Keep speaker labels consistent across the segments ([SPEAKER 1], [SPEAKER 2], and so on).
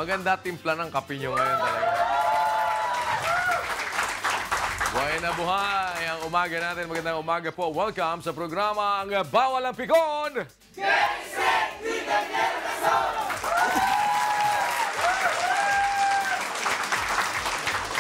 [SPEAKER 1] Maganda timpla ng kape nyo ngayon talaga. Buhay na buhay ang umaga natin. Magandang umaga po. Welcome sa programa ang Bawal ang Pikon!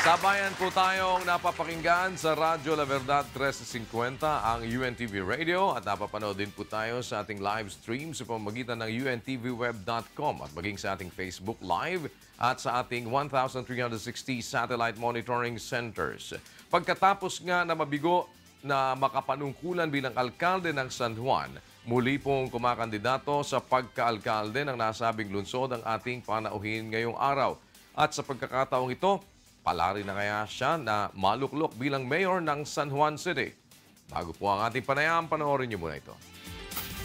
[SPEAKER 1] Sabayan po tayong napapakinggan sa Radyo La Verdad 1350, ang UNTV Radio, at napapanood din po tayo sa ating live stream sa pamamagitan ng untvweb.com at maging sa ating Facebook Live at sa ating 1,360 satellite monitoring centers. Pagkatapos nga na mabigo na makapanungkulan bilang alkalde ng San Juan, muli pong kumakandidato sa pagkaalkalde ng nasabing lungsod ang ating panauhin ngayong araw. At sa pagkakataong ito, palari na kaya siya na maluklok bilang mayor ng San Juan City. Bago po ang ating panayam, panoorin niyo muna ito.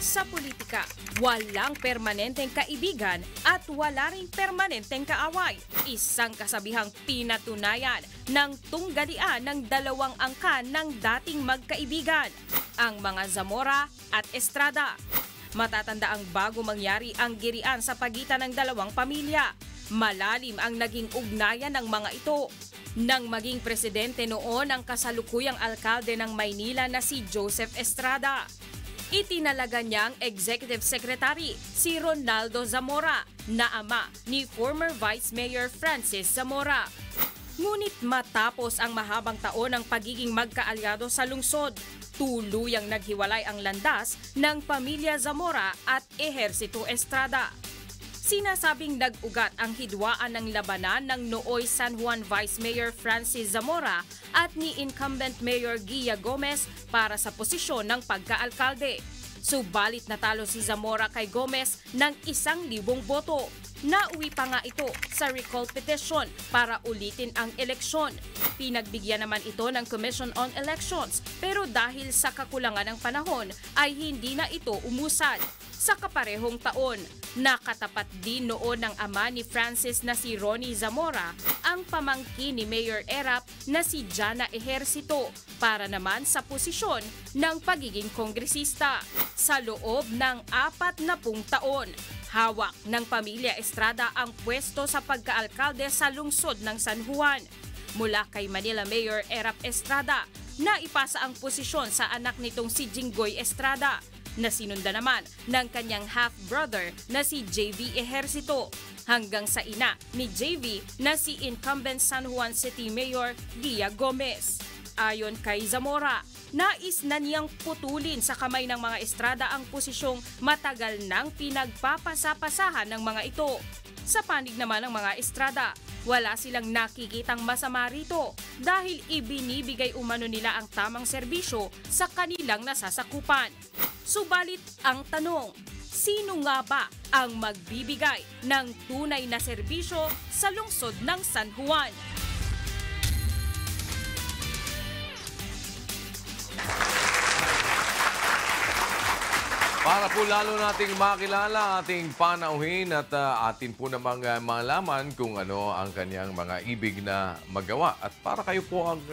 [SPEAKER 2] Sa politika, walang permanenteng kaibigan at wala ring permanenteng kaaway. Isang kasabihang pinatunayan ng tunggalian ng dalawang angkan ng dating magkaibigan, ang mga Zamora at Estrada. Matatanda ang bago mangyari ang girian sa pagitan ng dalawang pamilya. Malalim ang naging ugnayan ng mga ito. Nang maging presidente noon ang kasalukuyang alkalde ng Maynila na si Joseph Estrada. Itinalaga niyang executive secretary si Ronaldo Zamora na ama ni former Vice Mayor Francis Zamora. Ngunit matapos ang mahabang taon ng pagiging magkaalyado sa lungsod, tuluyang naghiwalay ang landas ng pamilya Zamora at Ejercito Estrada. Sinasabing nag-ugat ang hidwaan ng labanan ng nooy San Juan Vice Mayor Francis Zamora at ni incumbent Mayor Gia Gomez para sa posisyon ng pagkaalkalde. Subalit natalo si Zamora kay Gomez ng 1,000 boto. Nauwi pa nga ito sa recall petition para ulitin ang eleksyon. Pinagbigyan naman ito ng Commission on Elections pero dahil sa kakulangan ng panahon ay hindi na ito umusad. Sa kaparehong taon, nakatapat din noon ng ama ni Francis na si Ronnie Zamora ang pamangkin ni Mayor Erap na si Jana Ejercito para naman sa posisyon ng pagiging kongresista. Sa loob ng 40 taon, hawak ng pamilya Estrada ang pwesto sa pagkaalkalde sa lungsod ng San Juan. Mula kay Manila Mayor Erap Estrada, naipasa ang posisyon sa anak nitong si Jinggoy Estrada, na sinunda naman ng kanyang half-brother na si JV Ejercito, hanggang sa ina ni JV na si incumbent San Juan City Mayor Gia Gomez. Ayon kay Zamora, nais na niyang putulin sa kamay ng mga Estrada ang posisyong matagal nang pinagpapasapasahan ng mga ito. Sa panig naman ng mga Estrada, wala silang nakikitang masama rito dahil ibinibigay umano nila ang tamang serbisyo sa kanilang nasasakupan. Subalit ang tanong, sino nga ba ang magbibigay ng tunay na serbisyo sa lungsod ng San Juan?
[SPEAKER 1] Para po lalo nating makilala ating panauhin at atin po namang malaman kung ano ang kanyang mga ibig na magawa. At para kayo po ang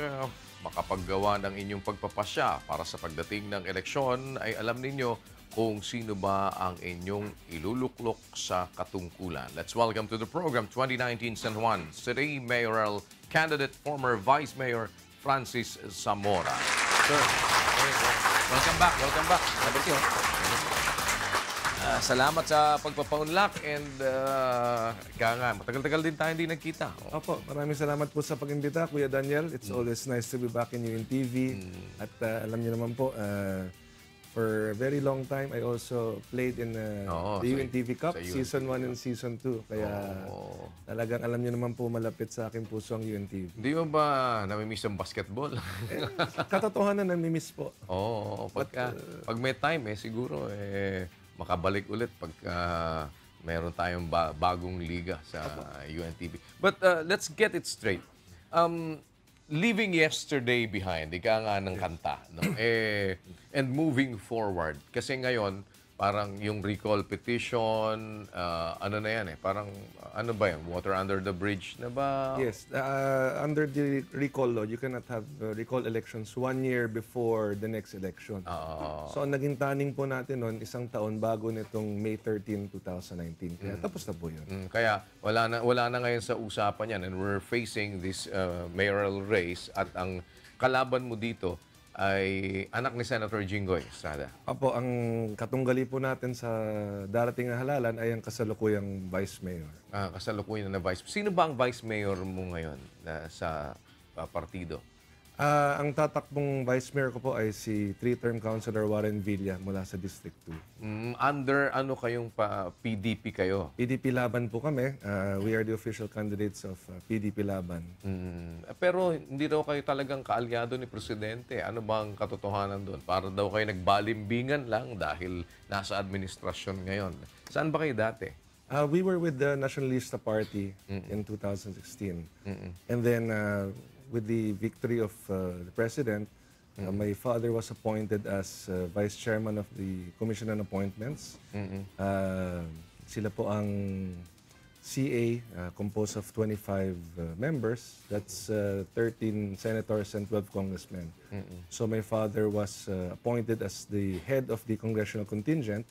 [SPEAKER 1] makapaggawa ng inyong pagpapasya para sa pagdating ng eleksyon, ay alam ninyo kung sino ba ang inyong iluluklok sa katungkulan. Let's welcome to the program 2019 San Juan City Mayoral Candidate, former Vice Mayor Francis Zamora. Sir, welcome back. Welcome back. Salamat sa pagpapaunlak and matagal-tagal din tayo hindi nagkita.
[SPEAKER 3] Opo, maraming salamat po sa pag-imbita, Kuya Daniel. It's always nice to be back in UNTV. At alam niyo naman po, for a very long time, I also played in the UNTV Cup, Season 1 and Season 2. Kaya talagang alam niyo naman po, malapit sa aking puso ang UNTV.
[SPEAKER 1] Hindi mo ba namimiss ang basketball?
[SPEAKER 3] Katotohanan, namimiss po.
[SPEAKER 1] Pag may time, siguro, makabalik ulit pagka meron tayong bagong liga sa UNTV. But let's get it straight. Leaving yesterday behind, ika nga ng kanta, no? And moving forward. Kasi ngayon, parang yung recall petition, ano na yan parang, ano ba yan, water under the bridge na ba?
[SPEAKER 3] Yes, under the recall law, you cannot have recall elections 1 year before the next election. So ang naging taning po natin noon, 1 taon bago nitong May 13, 2019. Kaya tapos na po yun.
[SPEAKER 1] Kaya wala na ngayon sa usapan yan, and we're facing this mayoral race, at ang kalaban mo dito ay anak ni Senator Jinggoy Estrada.
[SPEAKER 3] Apo, ang katunggali po natin sa darating na halalan ay ang kasalukuyang Vice Mayor.
[SPEAKER 1] Kasalukuyan na Vice. Sino ba ang Vice Mayor mo ngayon sa partido?
[SPEAKER 3] Ang tatakbong Vice Mayor ko po ay si 3-term Councilor Warren Villa mula sa District 2.
[SPEAKER 1] Under ano kayong PDP kayo?
[SPEAKER 3] PDP Laban po kami. We are the official candidates of PDP Laban.
[SPEAKER 1] Pero hindi daw kayo talagang kaalyado ni Presidente. Ano bang katotohanan doon? Para daw kayo nagbalimbingan lang dahil nasa administrasyon ngayon. Saan ba kayo dati?
[SPEAKER 3] We were with the Nationalista Party in 2016. And then with the victory of the President, my father was appointed as Vice Chairman of the Commission on Appointments. Sila po ang CA, composed of 25 members. That's 13 senators and 12 congressmen. So my father was appointed as the head of the congressional contingent.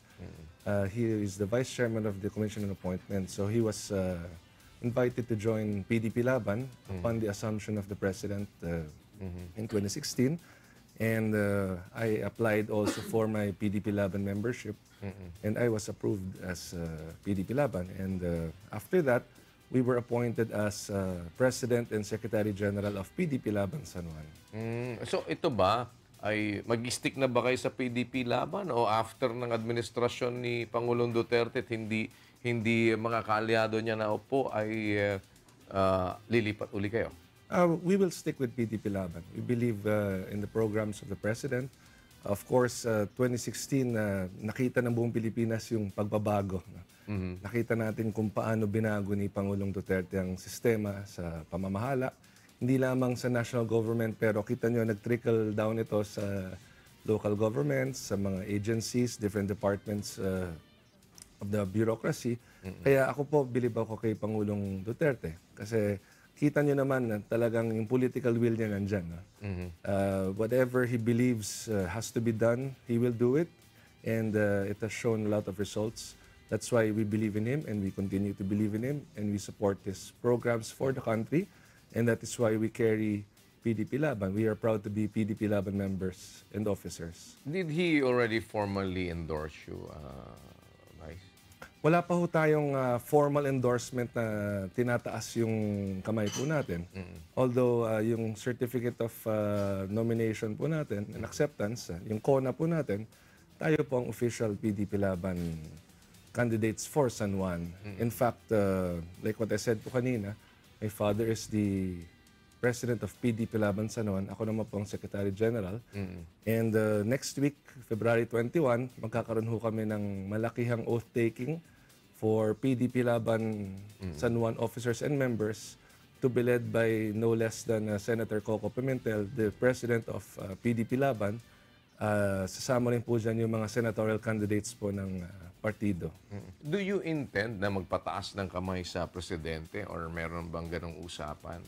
[SPEAKER 3] He is the Vice Chairman of the Commission on Appointments. So he was invited to join PDP Laban upon the assumption of the President in 2016. And I applied also for my PDP Laban membership. And I was approved as PDP Laban. And after that, we were appointed as President and Secretary General of PDP Laban San Juan.
[SPEAKER 1] So ito ba, ay mag-stick na ba kayo sa PDP Laban, o after ng administrasyon ni Pangulong Duterte at hindi mga kaalyado niya na upo ay lilipat uli kayo?
[SPEAKER 3] We will stick with PDP Laban. We believe in the programs of the President. Of course, 2016, nakita ng buong Pilipinas yung pagbabago. Nakita natin kung paano binago ni Pangulong Duterte ang sistema sa pamamahala. Hindi lamang sa national government, pero kita nyo, nag-trickle down ito sa local governments, sa mga agencies, different departments of the bureaucracy. Kaya ako po, believe ako kay Pangulong Duterte. Kasi kita nyo naman na talagang yung political will niya nandyan. Whatever he believes has to be done, he will do it. And it has shown a lot of results. That's why we believe in him, and we continue to believe in him, and we support his programs for the country. And that is why we carry PDP Laban. We are proud to be PDP Laban members and officers.
[SPEAKER 1] Did he already formally endorse you, Vice?
[SPEAKER 3] Wala pa ho tayong formal endorsement na tinataas yung kamay po natin. Although yung certificate of nomination po natin and acceptance, yung CONA po natin, tayo po ang official PDP Laban candidates for San Juan. In fact, like what I said po kanina, my father is the president of PDP Laban San Juan. Ako naman po ang Secretary General. And next week, February 21, magkakaroon ho kami ng malakihang oath-taking for PDP Laban San Juan officers and members to be led by no less than Senator Coco Pimentel, the president of PDP Laban. Sasama rin po dyan yung mga senatorial candidates po ng partido.
[SPEAKER 1] Do you intend na magpataas ng kamay sa presidente, or meron bang ganong usapan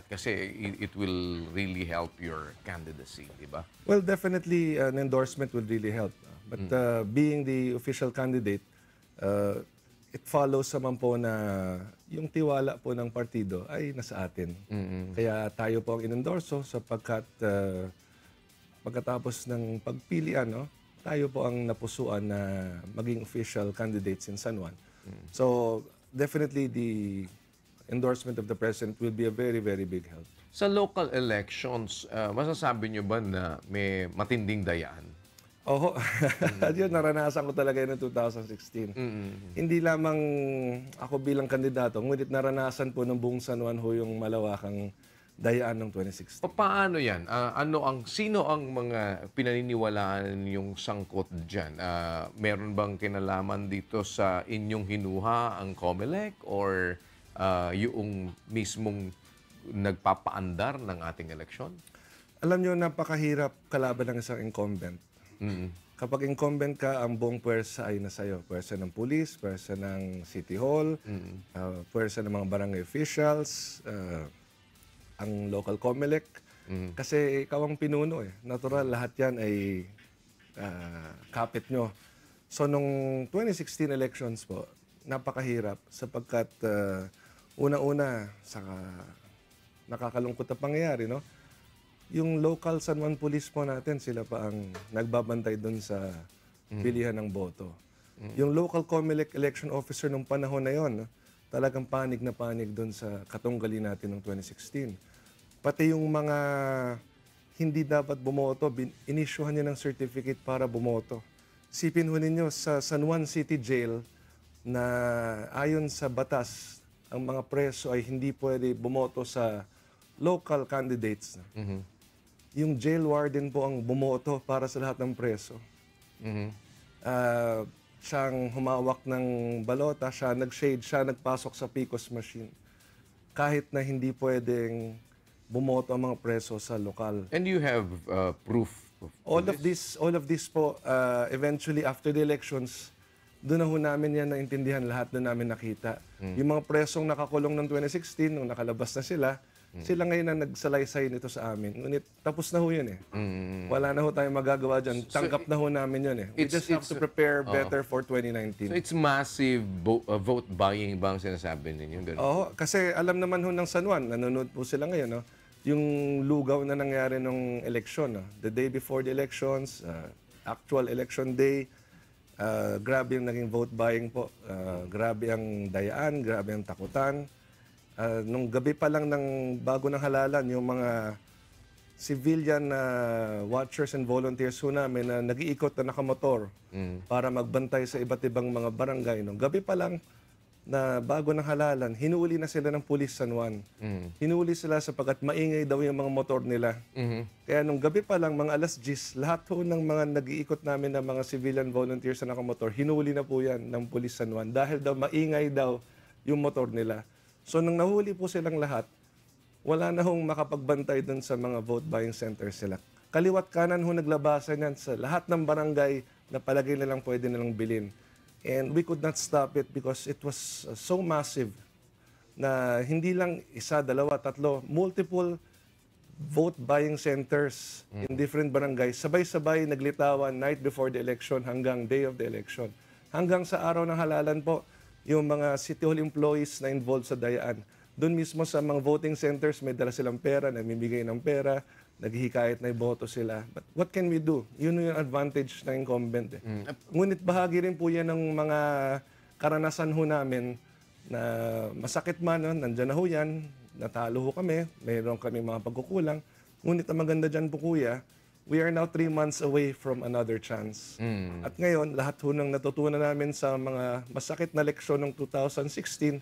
[SPEAKER 1] kasi it will really help your candidacy, di ba?
[SPEAKER 3] Well, definitely an endorsement will really help. But being the official candidate, it follows naman po na yung tiwala po ng partido ay nasa atin. Kaya tayo po ang inendorso sapagkat pagkatapos ng pagpilian, tayo po ang napusuan na maging official candidates in San Juan. So, definitely the endorsement of the President will be a very, very big help.
[SPEAKER 1] Sa local elections, masasabi nyo ba na may matinding dayaan?
[SPEAKER 3] Oo. Yun, naranasan ko talaga yun noong 2016. Hindi lamang ako bilang kandidato, ngunit naranasan po ng buong San Juan ho yung malawakang dayaan ng 2016.
[SPEAKER 1] Paano yan? Sino ang mga pinaniniwalaan yung sangkot dyan? Meron bang kinalaman dito sa inyong hinuha ang COMELEC, or yung mismong nagpapaandar ng ating eleksyon?
[SPEAKER 3] Alam nyo, napakahirap kalaban ng isang incumbent. Kapag incumbent ka, ang buong pwersa ay nasa iyo. Pwersa ng police, pwersa ng City Hall, pwersa ng mga barangay officials, ang local COMELEC. Kasi ikaw ang pinuno eh. Natural, lahat yan ay kapit nyo. So, nung 2016 elections po, napakahirap sapagkat una-una, saka nakakalungkot na pangyayari, no? Yung local San Juan Police po natin, sila pa ang nagbabantay doon sa pilihan ng boto. Yung local COMELEC election officer nung panahon na yon, talagang panig na panig doon sa katunggali natin noong 2016. Pati yung mga hindi dapat bumoto, inisyuhan niya ng certificate para bumoto. Sipin ho ninyo, sa San Juan City Jail na ayon sa batas, ang mga preso ay hindi pwede bumoto sa local candidates. Yung jail warden po ang bumoto para sa lahat ng preso. Siyang humawak ng balota, siya nag-shade, siya nagpasok sa PCOS machine. Kahit na hindi pwedeng bumoto ang mga preso sa lokal.
[SPEAKER 1] And you have proof of
[SPEAKER 3] All of this po, eventually after the elections, doon na ho namin yan naintindihan, lahat doon namin nakita. Yung mga presong nakakulong ng 2016, nung nakalabas na sila, sila ngayon na nagsalaysay nito sa amin. Ngunit tapos na ho yun eh. Wala na ho tayong magagawa dyan. Tanggap na ho namin yun eh. We just have to prepare better for 2019.
[SPEAKER 1] So it's massive vote buying ba ang sinasabi ninyo? Ganun?
[SPEAKER 3] Oo, kasi alam naman ho ng San Juan, nanonood po sila ngayon, no? Yung lugaw na nangyari nung eleksyon, no? The day before the elections, actual election day, grabe yung naging vote buying po. Grabe ang dayaan, grabe ang takutan. Nung gabi pa lang ng bago ng halalan, yung mga civilian watchers and volunteers ho namin na nag-iikot na nakamotor para magbantay sa iba't ibang mga barangay. Nung gabi pa lang na bago ng halalan, hinuuli na sila ng Police San Juan. Hinuuli sila sapagkat maingay daw yung mga motor nila. Kaya nung gabi pa lang, mga alas 10, lahat ho ng mga nag-iikot namin na mga civilian volunteers na nakamotor, hinuuli na po yan ng Police San Juan dahil daw maingay daw yung motor nila. So nung nahuli po silang lahat, wala na hong makapagbantay dun sa mga vote buying centers sila. Kaliwat kanan ho naglabasan yan sa lahat ng barangay na palagay nilang pwede nilang bilhin. And we could not stop it because it was so massive na hindi lang isa, dalawa, tatlo, multiple vote buying centers in different barangays. Sabay-sabay naglitawan night before the election hanggang day of the election. Hanggang sa araw ng halalan po, yung mga City Hall employees na involved sa dayaan. Doon mismo sa mga voting centers, may dala silang pera, namimigay ng pera, naghihikayat na iboto sila. But what can we do? Yun yung advantage ng incumbent. Ngunit bahagi rin po yan ng mga karanasan ho namin na masakit man, no? Nandyan na ho yan, natalo ho kami, mayroon kami mga pagkukulang. Ngunit ang maganda dyan po kuya, we are now 3 months away from another chance. At ngayon, lahat ho nang natutunan namin sa mga masakit na leksyon ng 2016,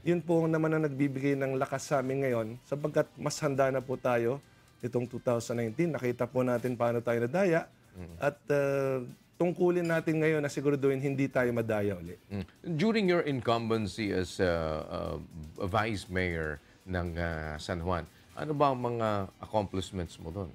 [SPEAKER 3] yun po naman ang nagbibigay ng lakas sa amin ngayon sapagkat mas handa na po tayo itong 2019. Nakita po natin paano tayo nadaya at tungkulin natin ngayon na siguraduhin hindi tayo madaya ulit.
[SPEAKER 1] During your incumbency as Vice Mayor ng San Juan, ano ba ang mga accomplishments mo doon?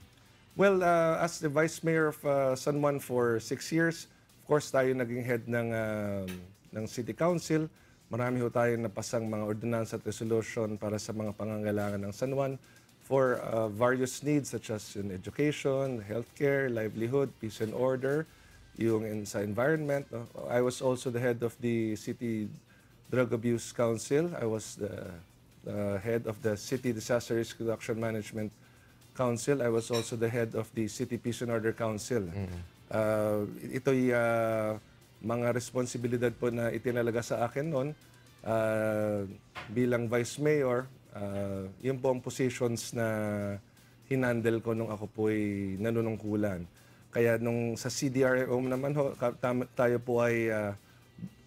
[SPEAKER 3] Well, as the Vice Mayor of San Juan for 6 years, of course tayo naging head ng City Council. Marami ho tayong napasang mga ordinance at resolution para sa mga pangangailangan ng San Juan for various needs such as in education, healthcare, livelihood, peace and order, yung sa environment. I was also the head of the City Drug Abuse Council. I was the head of the City Disaster Risk Reduction Management Council. I was also the head of the City Peace and Order Council. Ito'y mga responsibilidad po na itinalaga sa akin noon bilang Vice Mayor. Yun po ang positions na hinandle ko nung ako po'y nanunungkulan. Kaya nung sa CDRO naman ho, tayo po ay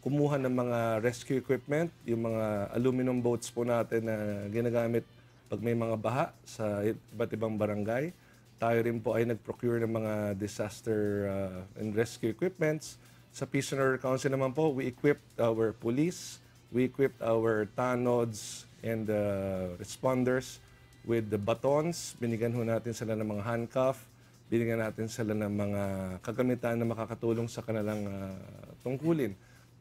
[SPEAKER 3] kumuha ng mga rescue equipment, yung mga aluminum boats po natin na ginagamit pag may mga baha sa iba't ibang barangay. Tayo rin po ay nag-procure ng mga disaster and rescue equipments. Sa Peace and Order Council naman po, we equipped our police, we equipped our tanods and responders with the batons. Binigyan ho natin sila ng mga handcuff. binigyan natin sila ng mga kagamitan na makakatulong sa kanilang tungkulin.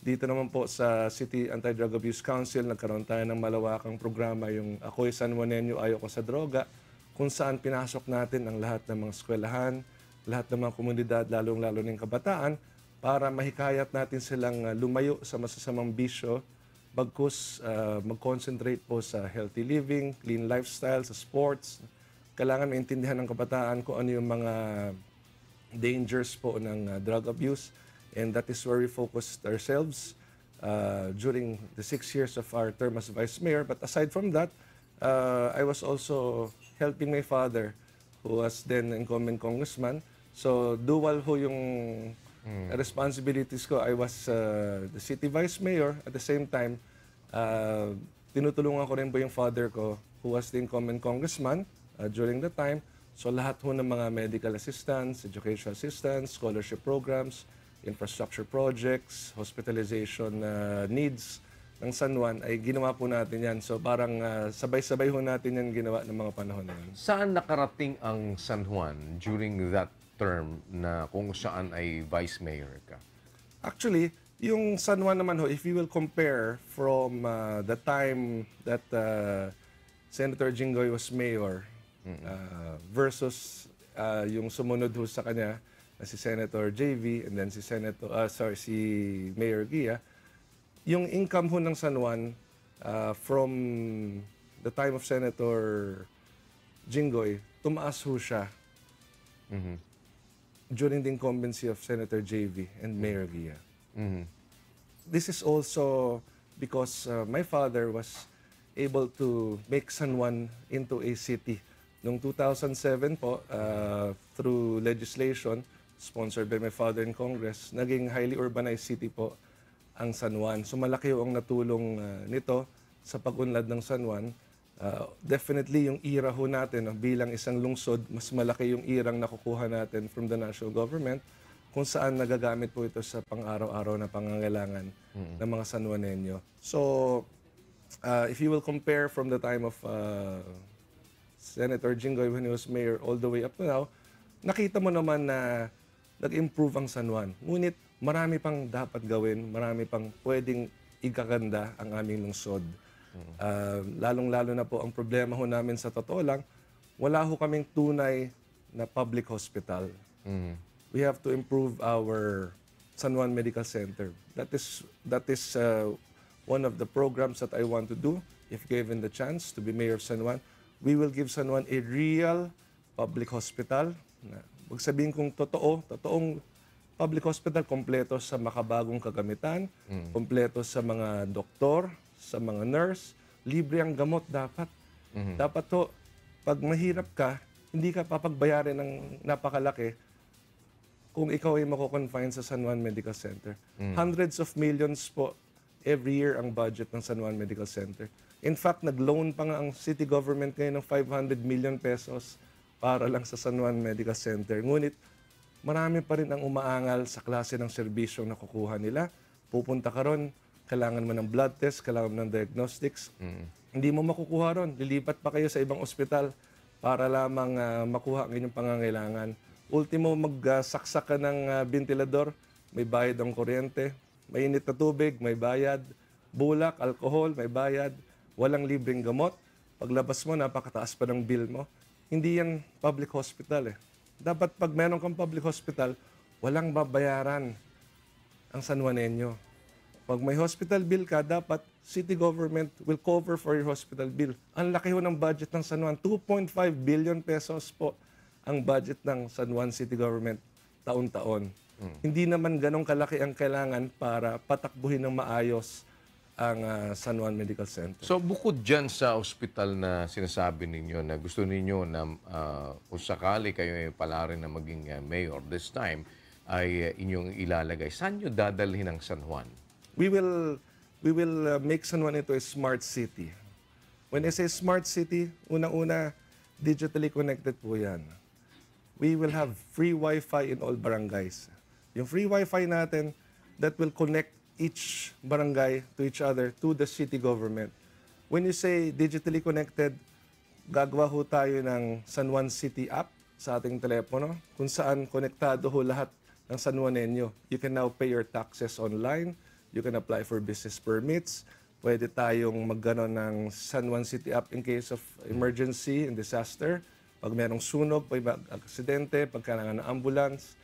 [SPEAKER 3] Dito naman po sa City Anti-Drug Abuse Council, nagkaroon tayo ng malawakang programa, yung Ako'y San Juanenyo, Ayoko sa Droga, kung saan pinasok natin ang lahat ng mga eskwelahan, lahat ng mga komunidad, lalong-lalo ng kabataan, para mahikayat natin silang lumayo sa masasamang bisyo, bagkus mag-concentrate po sa healthy living, clean lifestyle, sa sports. Kailangan maintindihan ng kabataan kung ano yung mga dangers po ng drug abuse. And that is where we focused ourselves during the 6 years of our term as Vice Mayor. But aside from that, I was also helping my father, who was then incumbent congressman. So dual ho yung responsibilities ko. I was the city vice mayor. At the same time, tinutulungan ko rin po yung father ko, who was the incumbent congressman during the time. So lahat ho ng mga medical assistance, educational assistance, scholarship programs, infrastructure projects, hospitalization needs ng San Juan ay ginawa po natin yan. So parang sabay-sabay ho natin yan ginawa ng mga panahon na yan.
[SPEAKER 1] Saan nakarating ang San Juan during that term na kung saan ay vice mayor ka?
[SPEAKER 3] Actually, yung San Juan naman ho, if you will compare from the time that Senator Jinggoy was mayor versus yung sumunod ho sa kanya, si Senator JV and then si Mayor Gia, yung income ho ng San Juan from the time of Senator Jinggoy, tumaas ho siya during the incumbency of Senator JV and Mayor Gia. This is also because my father was able to make San Juan into a city. Noong 2007 po, through legislation, sponsored by my father in Congress, naging highly urbanized city po ang San Juan. So malaki ang natulong nito sa pag-unlad ng San Juan. Definitely yung ira ho natin bilang isang lungsod, mas malaki yung irang nakukuha natin from the national government kung saan nagagamit po ito sa pang-araw-araw na pangangailangan ng mga San Juanenyo. So if you will compare from the time of Senator Jinggoy when he was mayor all the way up to now, nakita mo naman na nag-improve ang San Juan. Ngunit marami pang dapat gawin, marami pang pwedeng ikaganda ang aming lungsod. Lalong-lalo na po ang problema ho namin sa totoo lang, wala ho kaming tunay na public hospital. We have to improve our San Juan Medical Center. That is one of the programs that I want to do if given the chance to be mayor of San Juan. We will give San Juan a real public hospital. Huwag sabihin kong totoong public hospital, kompleto sa makabagong kagamitan, kompleto sa mga doktor, sa mga nurse, libre ang gamot dapat. Dapat to, pag mahirap ka, hindi ka papagbayarin ng napakalaki kung ikaw ay mako-confine sa San Juan Medical Center. Hundreds of millions po every year ang budget ng San Juan Medical Center. In fact, nag-loan pa nga ang city government ngayon ng 500 million pesos para lang sa San Juan Medical Center. Ngunit marami pa rin ang umaangal sa klase ng serbisyo na kukuha nila. Pupunta ka ron, kailangan mo ng blood test, kailangan mo ng diagnostics. Hindi mo makukuha ron. Lilipat pa kayo sa ibang ospital para lamang makuha ang inyong pangangailangan. Ultimo, magsaksak ka ng ventilador, may bayad ang kuryente, mainit na tubig, may bayad, bulak, alcohol, may bayad, walang libreng gamot. Paglabas mo, napakataas pa ng bill mo. Hindi yan public hospital eh. Dapat pag meron kang public hospital, walang babayaran ang San Juanenyo. Pag may hospital bill ka, dapat city government will cover for your hospital bill. Ang laki ho ng budget ng San Juan, 2.5 billion pesos po ang budget ng San Juan City Government taon-taon. Hindi naman ganong kalaki ang kailangan para patakbuhin ng maayos ang San Juan Medical Center.
[SPEAKER 1] So bukod dyan sa ospital na sinasabi ninyo na gusto ninyo na kung sakali kayo ay pala rin na maging mayor this time, ay inyong ilalagay, saan nyo dadalhin ang San Juan?
[SPEAKER 3] We will make San Juan into a smart city. When I say smart city, unang-una, digitally connected po yan. We will have free Wi-Fi in all barangays. Yung free Wi-Fi natin, that will connect each barangay to each other, to the city government. When you say digitally connected, gagawa ho tayo ng San Juan City app, sa ating telepono kung saan konektado ho lahat ng San Juanenyo. You can now pay your taxes online. You can apply for business permits. Pwede tayong magganon ng San Juan City app in case of emergency and disaster. Pag mayroong sunog, pag may aksidente, pag kailangan ng ambulance,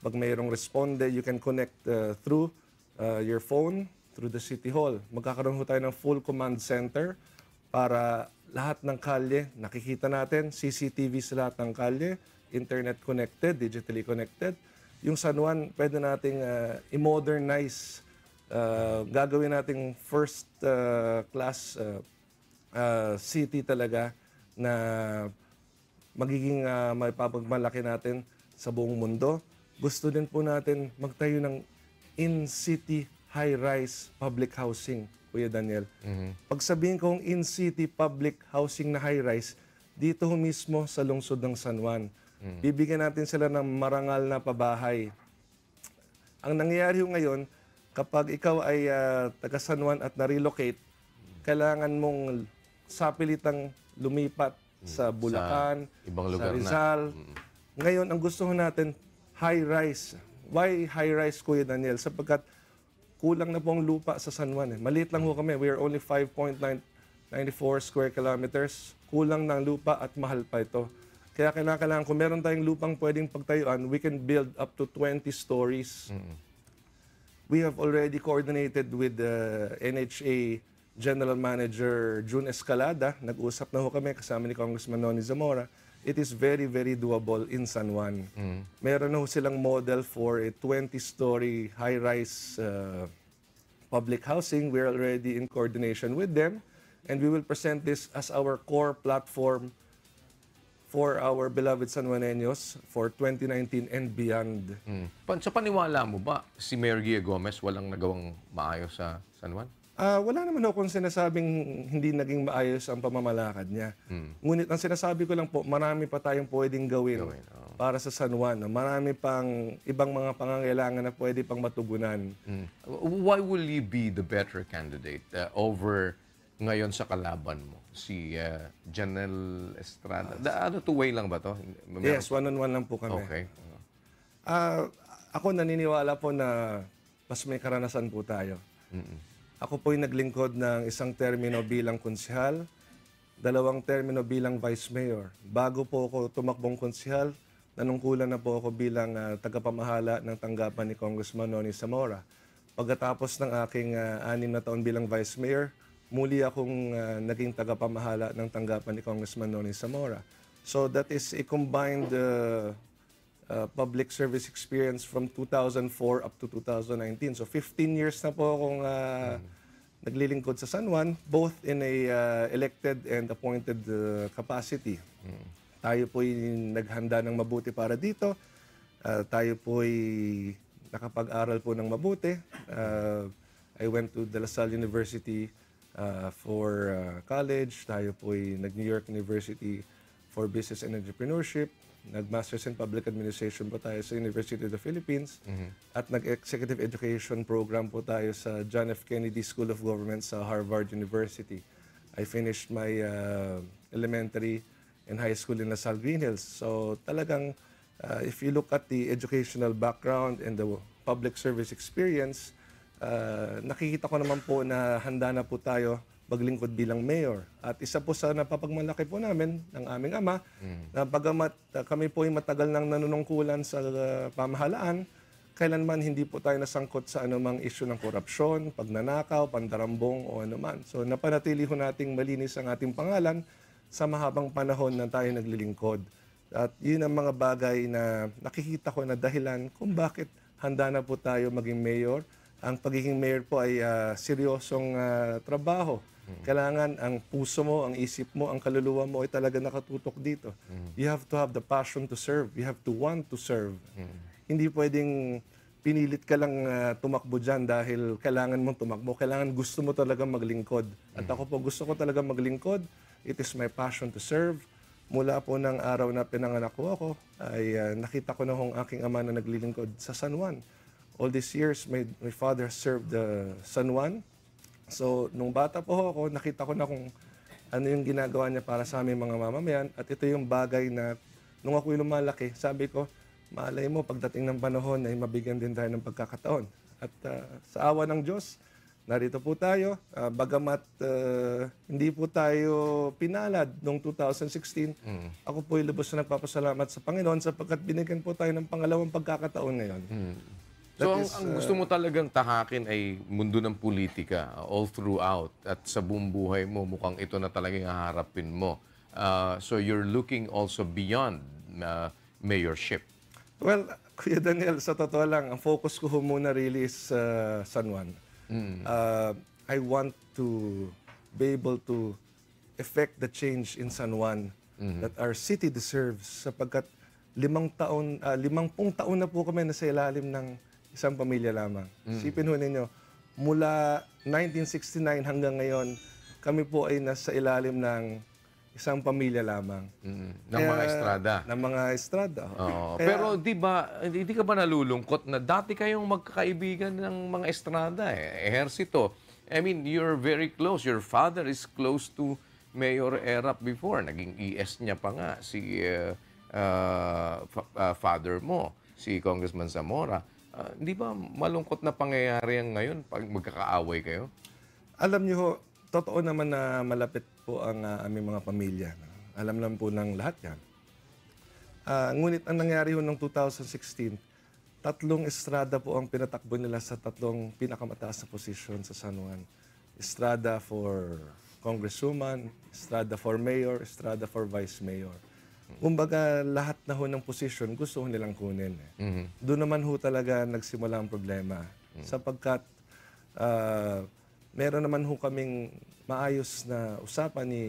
[SPEAKER 3] pag mayroong responde, you can connect through your phone, through the City Hall. Magkakaroon ho tayo ng full command center para lahat ng kalye, nakikita natin, CCTV sa lahat ng kalye, internet connected, digitally connected. Yung San Juan, pwede nating i-modernize. Gagawin nating first class city talaga na magiging mapapagmalaki natin sa buong mundo. Gusto din po natin magtayo ng in-city high-rise public housing, Kuya Daniel. Pag sabihin kong in-city public housing na high-rise, dito ho mismo sa lungsod ng San Juan. Bibigyan natin sila ng marangal na pabahay. Ang nangyayari ho ngayon, kapag ikaw ay taga San Juan at na-relocate, kailangan mong sapilitang lumipat sa Bulacan,
[SPEAKER 1] sa ibang
[SPEAKER 3] sa
[SPEAKER 1] lugar
[SPEAKER 3] Rizal. Ngayon, ang gusto ho natin, high-rise. Why high-rise, Kuya Daniel? Sapagkat kulang na po ang lupa sa San Juan. Maliit lang ho kami. We are only 5.94 square kilometers. Kulang ng lupa at mahal pa ito. Kaya kailangan, kung meron tayong lupang pwedeng pagtayuan, we can build up to 20 stories. We have already coordinated with the NHA General Manager June Escalada. Nag-usap na ho kami kasama ni Congressman Noni Zamora. It is very, very doable in San Juan. Meron na ho silang model for a 20-story high-rise public housing. We're already in coordination with them. And we will present this as our core platform for our beloved San Juaneños for 2019 and beyond.
[SPEAKER 1] Sa paniwala mo ba, si Mayor Gia Gomez walang nagawang maayos sa San Juan?
[SPEAKER 3] Wala naman akong sinasabing hindi naging maayos ang pamamalakad niya. Ngunit ang sinasabi ko lang po, marami pa tayong pwedeng gawin para sa San Juan. Marami pang ibang mga pangangailangan na pwede pang matugunan.
[SPEAKER 1] Why will you be the better candidate over ngayon sa kalaban mo? Si Janelle Estrada. Two-way lang ba to?
[SPEAKER 3] Yes, one-on-one lang po kami.
[SPEAKER 1] Okay.
[SPEAKER 3] Ako naniniwala po na mas may karanasan po tayo. Ako po'y naglingkod ng isang termino bilang konsihal, 2 termino bilang vice mayor. Bago po ako tumakbong konsihal, nanungkulan na po ako bilang tagapamahala ng tanggapan ni Congressman Noni Zamora. Pagkatapos ng aking 6 na taon bilang vice mayor, muli akong naging tagapamahala ng tanggapan ni Congressman Noni Zamora. So that is a combined public service experience from 2004 up to 2019. So 15 years na po akong naglilingkod sa San Juan, both in a elected and appointed capacity. Tayo po'y naghanda ng mabuti para dito. Tayo po'y nakapag-aral po ng mabuti. I went to De La Salle University for college. Tayo po'y nag-New York University for Business and Entrepreneurship. Nag-Masters in Public Administration po tayo sa University of the Philippines. At nag-Executive Education Program po tayo sa John F. Kennedy School of Government sa Harvard University. I finished my elementary and high school in La Salle Green Hills. So talagang, if you look at the educational background and the public service experience, nakikita ko naman po na handa na po tayo maglingkod bilang mayor. At isa po sa napapagmalaki po namin ng aming ama, na bagamat kami po ay matagal nang nanunungkulan sa pamahalaan, kailanman hindi po tayo nasangkot sa anumang issue ng korupsyon, pagnanakaw, pandarambong o anuman. So napanatili ho nating malinis ang ating pangalan sa mahabang panahon na tayo naglilingkod. At yun ang mga bagay na nakikita ko na dahilan kung bakit handa na po tayo maging mayor. Ang pagiging mayor po ay seryosong trabaho. Kailangan ang puso mo, ang isip mo, ang kaluluwa mo ay talaga nakatutok dito. You have to have the passion to serve. You have to want to serve. Hindi pwedeng pinilit ka lang tumakbo dyan dahil kailangan mong tumakbo. Kailangan gusto mo talaga maglingkod. At ako po gusto ko talaga maglingkod. It is my passion to serve. Mula po ng araw na pinanganak ko ako, ay nakita ko na hong aking ama na naglilingkod sa San Juan. All these years, my father served San Juan. So, nung bata po ako, nakita ko na kung ano yung ginagawa niya para sa aming mga mamamayan. At ito yung bagay na nung ako'y lumalaki, sabi ko, malay mo, pagdating ng panahon ay mabigyan din tayo ng pagkakataon. At sa awa ng Diyos, narito po tayo. Bagamat hindi po tayo pinalad noong 2016, ako po ay lubos na nagpapasalamat sa Panginoon sapagkat binigyan po tayo ng pangalawang pagkakataon ngayon.
[SPEAKER 1] So, ang gusto mo talagang tahakin ay mundo ng politika all throughout at sa buong buhay mo, mukhang ito na talagang haharapin mo. So, you're looking also beyond mayorship.
[SPEAKER 3] Well, Kuya Daniel, sa totoo lang, ang focus ko muna really is San Juan. I want to be able to effect the change in San Juan that our city deserves sapagkat 50 taon na po kami nasa ilalim ng isang pamilya lamang. Isipin ho ninyo, mula 1969 hanggang ngayon, kami po ay nasa ilalim ng isang pamilya lamang.
[SPEAKER 1] Ng mga estrada.
[SPEAKER 3] Ng mga estrada.
[SPEAKER 1] Pero di ba, hindi ka ba nalulungkot na dati kayong magkakaibigan ng mga estrada ehersito? I mean, you're very close. Your father is close to Mayor Erap before. Naging ES niya pa nga si father mo, si Congressman Zamora. Hindi ba malungkot na pangyayari yan ngayon pag magkakaaway kayo?
[SPEAKER 3] Alam niyo ho, totoo naman na malapit po ang aming mga pamilya. Alam naman po ng lahat yan. Ngunit ang nangyari ho noong 2016, 3 estrada po ang pinatakbo nila sa 3 pinakamataas na posisyon sa San Juan. Estrada for congresswoman, estrada for mayor, estrada for vice mayor. Kumbaga, lahat na ho ng posisyon gusto ho nilang kunin. Doon naman ho talaga nagsimula ang problema. Sapagkat meron naman ho kaming maayos na usapan ni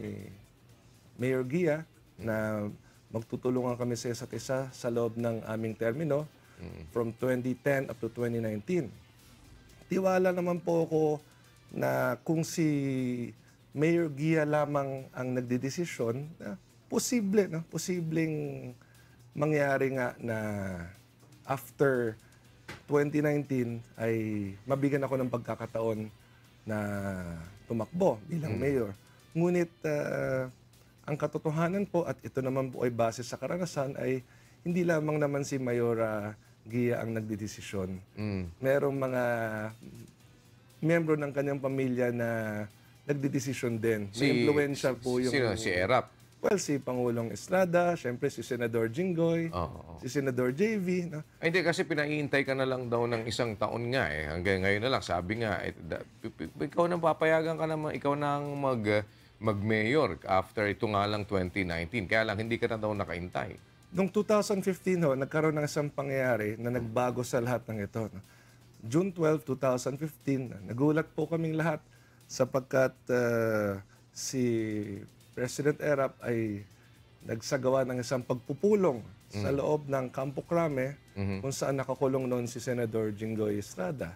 [SPEAKER 3] Mayor Gia na magtutulungan kami sa isa't isa sa loob ng aming termino from 2010 up to 2019. Tiwala naman po ako na kung si Mayor Gia lamang ang nagdedesisyon, posibleng mangyari nga na after 2019 ay mabigyan ako ng pagkakataon na tumakbo bilang mayor. Ngunit ang katotohanan po, at ito naman po ay base sa karanasan, ay hindi lamang naman si Mayora Gia ang nagdedesisyon. Merong mga miyembro ng kanyang pamilya na nagdedesisyon din. May influential po yung...
[SPEAKER 1] Sino? Si Erap?
[SPEAKER 3] Well, si Pangulong Estrada, syempre si Senador Jinggoy, si Senador JV. No?
[SPEAKER 1] Ay, hindi, kasi pinahihintay ka na lang daw ng 1 taon nga eh. Hanggang ngayon na lang, sabi nga, ikaw nang papayagan ka naman, ikaw nang mag-mayor after ito nga lang 2019. Kaya lang, hindi ka na daw nakaintay.
[SPEAKER 3] Noong 2015, nagkaroon ng isang pangyayari na nagbago sa lahat ng ito. No? June 12, 2015, nagulat po kaming lahat sapagkat si President Erap ay nagsagawa ng isang pagpupulong sa loob ng Campo Crame kung saan nakakulong noon si Senador Jinggoy Estrada.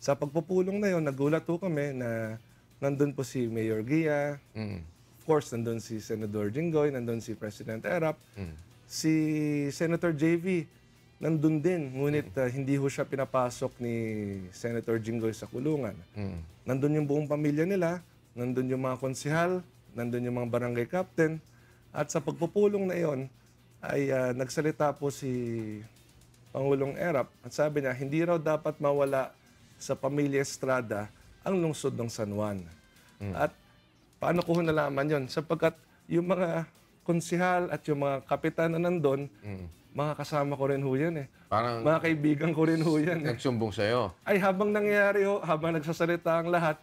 [SPEAKER 3] Sa pagpupulong na yon, nagulat po kami na nandun po si Mayor Gia, of course, nandun si Senador Jinggoy, nandun si President Erap, si Senator JV, nandun din, ngunit hindi ho siya pinapasok ni Senator Jinggoy sa kulungan. Nandun yung buong pamilya nila, nandun yung mga konsihal, nandun yung mga barangay captain. At sa pagpupulong na iyon, ay nagsalita po si Pangulong Erap at sabi niya, hindi raw dapat mawala sa pamilya Estrada ang lungsod ng San Juan. At paano ko nalaman yon? Sapagkat yung mga konsihal at yung mga kapitan na nandun, mga kasama ko rin ho yan eh.
[SPEAKER 1] Parang
[SPEAKER 3] mga kaibigan ko rin ho yan eh.
[SPEAKER 1] nagsumbong sa'yo.
[SPEAKER 3] Ay habang nangyayari ho, habang nagsasalita ang lahat,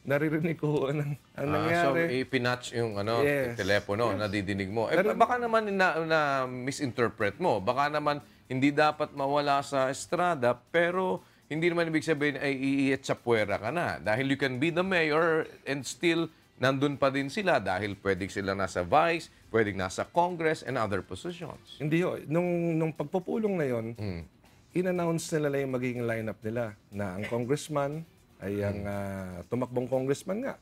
[SPEAKER 3] naririnig ko ang nangyari.
[SPEAKER 1] So, ipinatch yung
[SPEAKER 3] Yes.
[SPEAKER 1] telepono, nadidinig mo. Baka naman na misinterpret mo. Baka naman hindi dapat mawala sa estrada, pero hindi naman ibig sabihin ay iiit sa puwera ka na. Dahil you can be the mayor and still nandun pa din sila dahil pwedeng sila nasa vice, pwedeng nasa Congress and other positions.
[SPEAKER 3] Hindi ho. Nung pagpupulong na yon, in-announce nila na yung magiging lineup nila na ang congressman ay ang tumakbong congressman nga.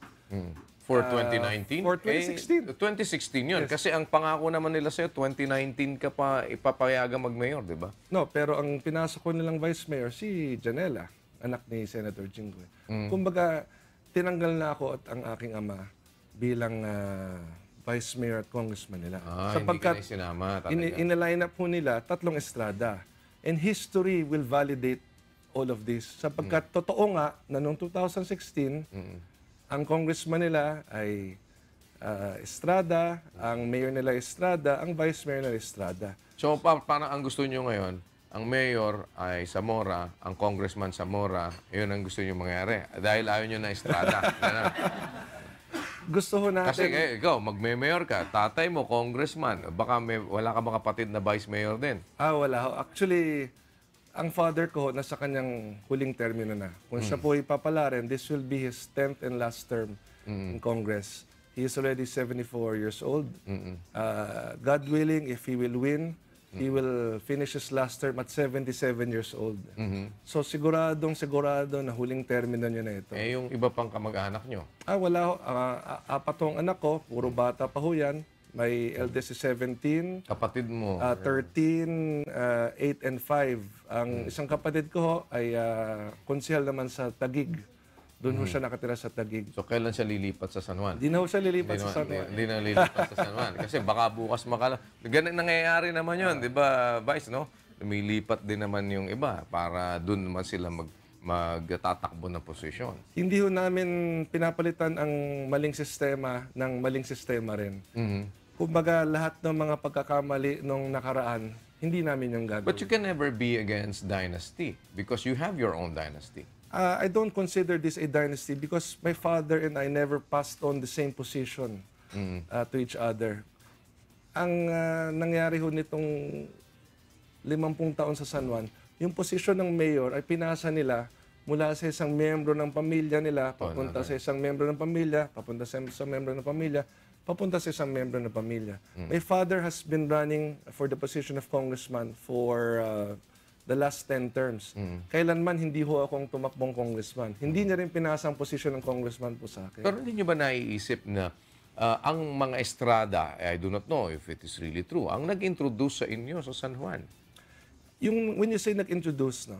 [SPEAKER 1] For 2019?
[SPEAKER 3] For 2016.
[SPEAKER 1] 2016 yun. Kasi ang pangako naman nila sa'yo, 2019 ka pa ipapayagan mag-mayor, di ba?
[SPEAKER 3] No, pero ang pinasok ko nilang vice mayor, si Janela, anak ni Senator Jinggoy. Kumbaga, tinanggal na ako at ang aking ama bilang vice mayor at congressman nila.
[SPEAKER 1] Hindi ka na sinama talaga.
[SPEAKER 3] In-line up po nila 3 estrada. And history will validate all of this. Sapagkat totoo nga na noong 2016, ang congressman nila ay Estrada, ang mayor nila Estrada, ang vice mayor nila Estrada.
[SPEAKER 1] So, parang ang gusto nyo ngayon, ang mayor ay Zamora, ang congressman Zamora, yun ang gusto nyo mangyari. Dahil ayaw nyo na Estrada.
[SPEAKER 3] Gusto ho natin...
[SPEAKER 1] Kasi ikaw, magme-mayor ka, tatay mo, congressman, baka wala ka mga kapatid na vice mayor din.
[SPEAKER 3] Wala ho. Actually, ang father ko, nasa kanyang huling termino na. Kung siya po ipapalarin, this will be his 10th and last term in Congress. He is already 74 years old. God willing, if he will win, he will finish his last term at 77 years old. So siguro na huling termino niya na ito.
[SPEAKER 1] Yung iba pang kamag-anak nyo?
[SPEAKER 3] Wala ho. 4 tong anak ko, puro bata pa ho yan. My eldest is 17.
[SPEAKER 1] Kapatid mo?
[SPEAKER 3] 13, 8, and 5. Ang isang kapatid ko ho ay konsehal naman sa Taguig. Doon ho siya nakatira sa Taguig.
[SPEAKER 1] So, kailan siya lilipat sa San Juan?
[SPEAKER 3] Hindi na ho siya lilipat sa San Juan.
[SPEAKER 1] Hindi na lilipat sa San Juan. Kasi baka bukas Ganun nangyayari naman yun, di ba, Vice, no? Lumilipat din naman yung iba para doon naman sila magtatakbo ng posisyon.
[SPEAKER 3] Hindi ho namin pinapalitan ang maling sistema ng maling sistema rin. Kumbaga, lahat ng mga pagkakamali nung nakaraan, hindi namin yung gagawin.
[SPEAKER 1] But you can never be against dynasty because you have your own dynasty.
[SPEAKER 3] I don't consider this a dynasty because my father and I never passed on the same position to each other. Ang nangyari ho nitong 50 taon sa San Juan, yung posisyon ng mayor ay pinasa nila mula sa isang miyembro ng pamilya nila, papunta sa isang miyembro ng pamilya, papunta sa isang miyembro ng pamilya, papunta sa isang miyembro ng pamilya. My father has been running for the position of congressman for the last 10 terms. Kailanman hindi ho akong tumakbong congressman. Hindi niya rin pinasa ang posisyon ng congressman po sa akin.
[SPEAKER 1] Pero hindi niyo ba naiisip na ang mga Estrada, I do not know if it is really true, ang nag-introduce sa inyo sa San Juan?
[SPEAKER 3] When you say nag-introduce, no,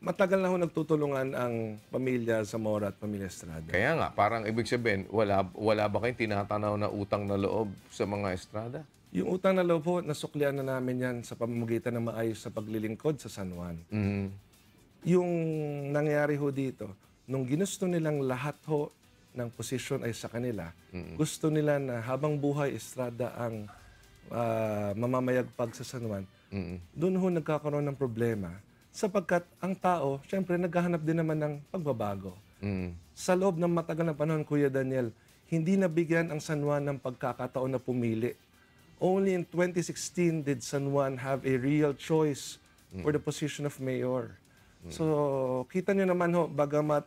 [SPEAKER 3] matagal na ho nagtutulungan ang pamilya Zamora at pamilya Estrada.
[SPEAKER 1] Kaya nga, parang ibig sabihin, wala ba kayong tinatanaw na utang na loob sa mga Estrada?
[SPEAKER 3] Yung utang na loob po, nasuklian na namin yan sa pamamagitan ng maayos sa paglilingkod sa San Juan. Yung nangyari ho dito, nung ginusto nilang lahat ho ng posisyon ay sa kanila, gusto nila na habang buhay Estrada ang mamamayagpag sa San Juan, doon ho nagkakaroon ng problema. Sapagkat ang tao, syempre naghahanap din naman ng pagbabago. Sa loob ng matagal na panahon, Kuya Daniel, hindi nabigyan ang San Juan ng pagkakataon na pumili. Only in 2016 did San Juan have a real choice for the position of mayor. So, kita nyo naman ho, bagamat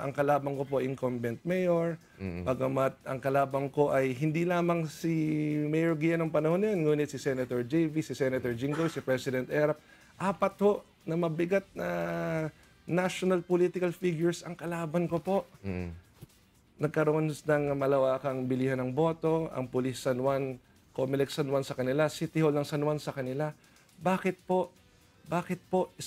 [SPEAKER 3] ang kalabang ko po incumbent mayor, bagamat ang kalabang ko ay hindi lamang si Mayor Guia ng panahon na yun, ngunit si Senator JV, si Senator Jinggoy, si President Erap, 4 ho na mabigat na national political figures ang kalaban ko po. Nagkaroon ng malawakang bilihan ng boto, ang Police San Juan, Comelec San Juan sa kanila, City Hall ng San Juan sa kanila. Bakit po 1,000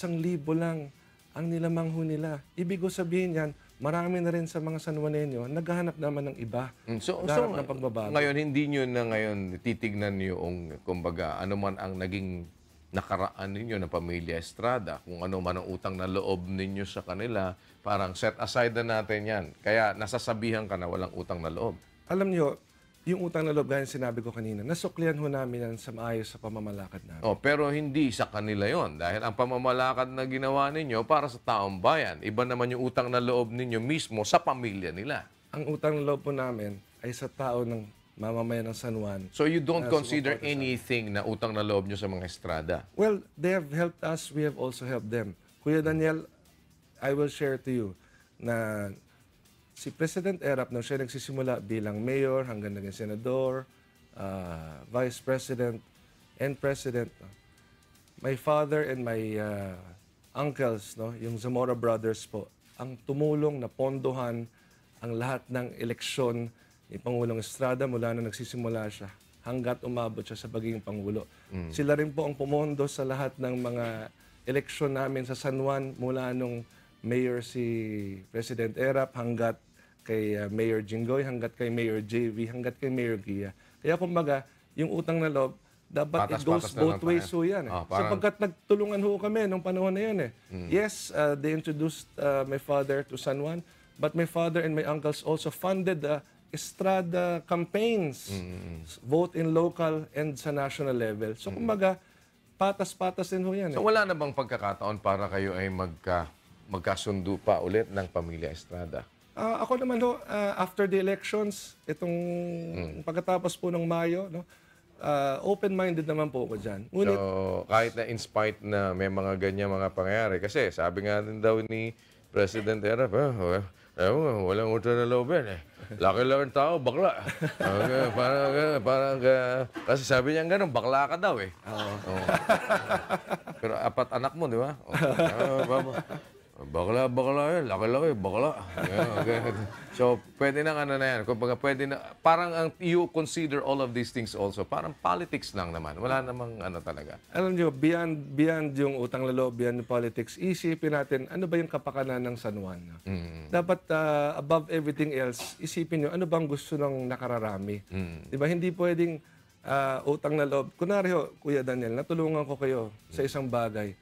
[SPEAKER 3] lang ang nilamang ho nila? Ibig ko sabihin yan, marami na rin sa mga San Juanenyo, naghahanap naman ng iba.
[SPEAKER 1] So
[SPEAKER 3] ng pagbabago.
[SPEAKER 1] Ngayon, hindi nyo na ngayon titignan yung, kumbaga, ano man ang naging nakaraan ninyo ng pamilya Estrada, kung ano man ang utang na loob ninyo sa kanila, parang set aside na natin yan. Kaya nasasabihan ka na walang utang na loob.
[SPEAKER 3] Alam niyo, yung utang na loob, gaya sinabi ko kanina, nasuklian ho namin yan sa maayos sa pamamalakad namin.
[SPEAKER 1] Pero hindi sa kanila yon dahil ang pamamalakad na ginawa ninyo para sa taong bayan. Iba naman yung utang na loob ninyo mismo sa pamilya nila.
[SPEAKER 3] Ang utang na loob po namin ay sa tao ng mamamayan ng San Juan.
[SPEAKER 1] So you don't consider anything na utang na loob nyo sa mga Estrada?
[SPEAKER 3] Well, they have helped us. We have also helped them. Kuya Daniel, I will share to you na si President Erap, nung siya nagsisimula bilang mayor hanggang naging senador, vice president, and president, my father and my uncles, yung Zamora brothers po, ang tumulong na pondohan ang lahat ng eleksyon ni Pangulong Estrada mula na nagsisimula siya hanggat umabot siya sa pagiging Pangulo. Sila rin po ang pumondo sa lahat ng mga eleksyon namin sa San Juan mula nung mayor si President Erap hanggat kay Mayor Jinggoy, hanggat kay Mayor JV, hanggat kay Mayor Guia. Kaya kumbaga, yung utang na loob, dapat it goes
[SPEAKER 1] Patas-patas na
[SPEAKER 3] both
[SPEAKER 1] lang
[SPEAKER 3] ways
[SPEAKER 1] tayo.
[SPEAKER 3] ho yan. Sapagkat nagtulungan ho kami nung panahon na yun eh. Yes, they introduced my father to San Juan, but my father and my uncles also funded the Estrada campaigns, both in local and sa national level. So kumbaga, patas-patas din ho yan.
[SPEAKER 1] So wala na bang pagkakataon para kayo ay magkasundo pa ulit ng pamilya Estrada?
[SPEAKER 3] Ako naman ho, after the elections, itong pagkatapos po ng Mayo, no, open-minded naman po ako dyan. Ngunit,
[SPEAKER 1] So, kahit na in spite na may mga ganyan mga pangyayari, kasi sabi nga din daw ni President Erap, walang utang na loob yan eh. Laki lang ang tao, bakla. Kasi sabi niya gano'n, bakla ka daw eh. Oo. Pero 4 anak mo, di ba? Bakla yan. Laki, bakla. Yeah. So, pwede na ano na yan. Kumbaga, pwede na, parang you consider all of these things also, parang politics lang naman. Wala namang ano talaga.
[SPEAKER 3] alam nyo, beyond yung utang na loob, beyond yung politics, isipin natin, ano ba yung kapakanan ng San Juan? No? Dapat, above everything else, isipin nyo, ano bang gusto ng nakararami? Di ba? Hindi pwedeng utang na loob. Kunwari ho, Kuya Daniel, natulungan ko kayo sa isang bagay.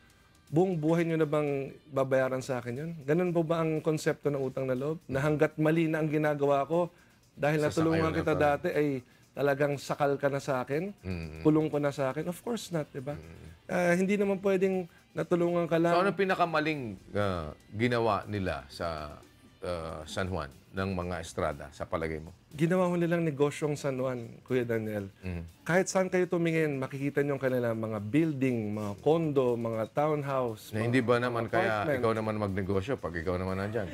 [SPEAKER 3] Buong buhay nyo na bang babayaran sa akin yun? Ganun po ba ang konsepto ng utang na loob? Na hanggat mali na ang ginagawa ko, dahil natulungan kita dati, ay talagang sakal ka na sa akin? Kulong ko na sa akin? Of course not, di ba? Hindi naman pwedeng natulungan ka lang.
[SPEAKER 1] So, ano pinakamaling ginawa nila sa San Juan ng mga Estrada, sa palagay mo?
[SPEAKER 3] Ginawa ho nilang negosyong San Juan, Kuya Daniel. Kahit saan kayo tumingin, makikita nyo kanilang mga building, mga condo, mga townhouse.
[SPEAKER 1] Na hindi ba
[SPEAKER 3] mga
[SPEAKER 1] naman kaya
[SPEAKER 3] apartment.
[SPEAKER 1] ikaw naman magnegosyo pag ikaw naman nandyan?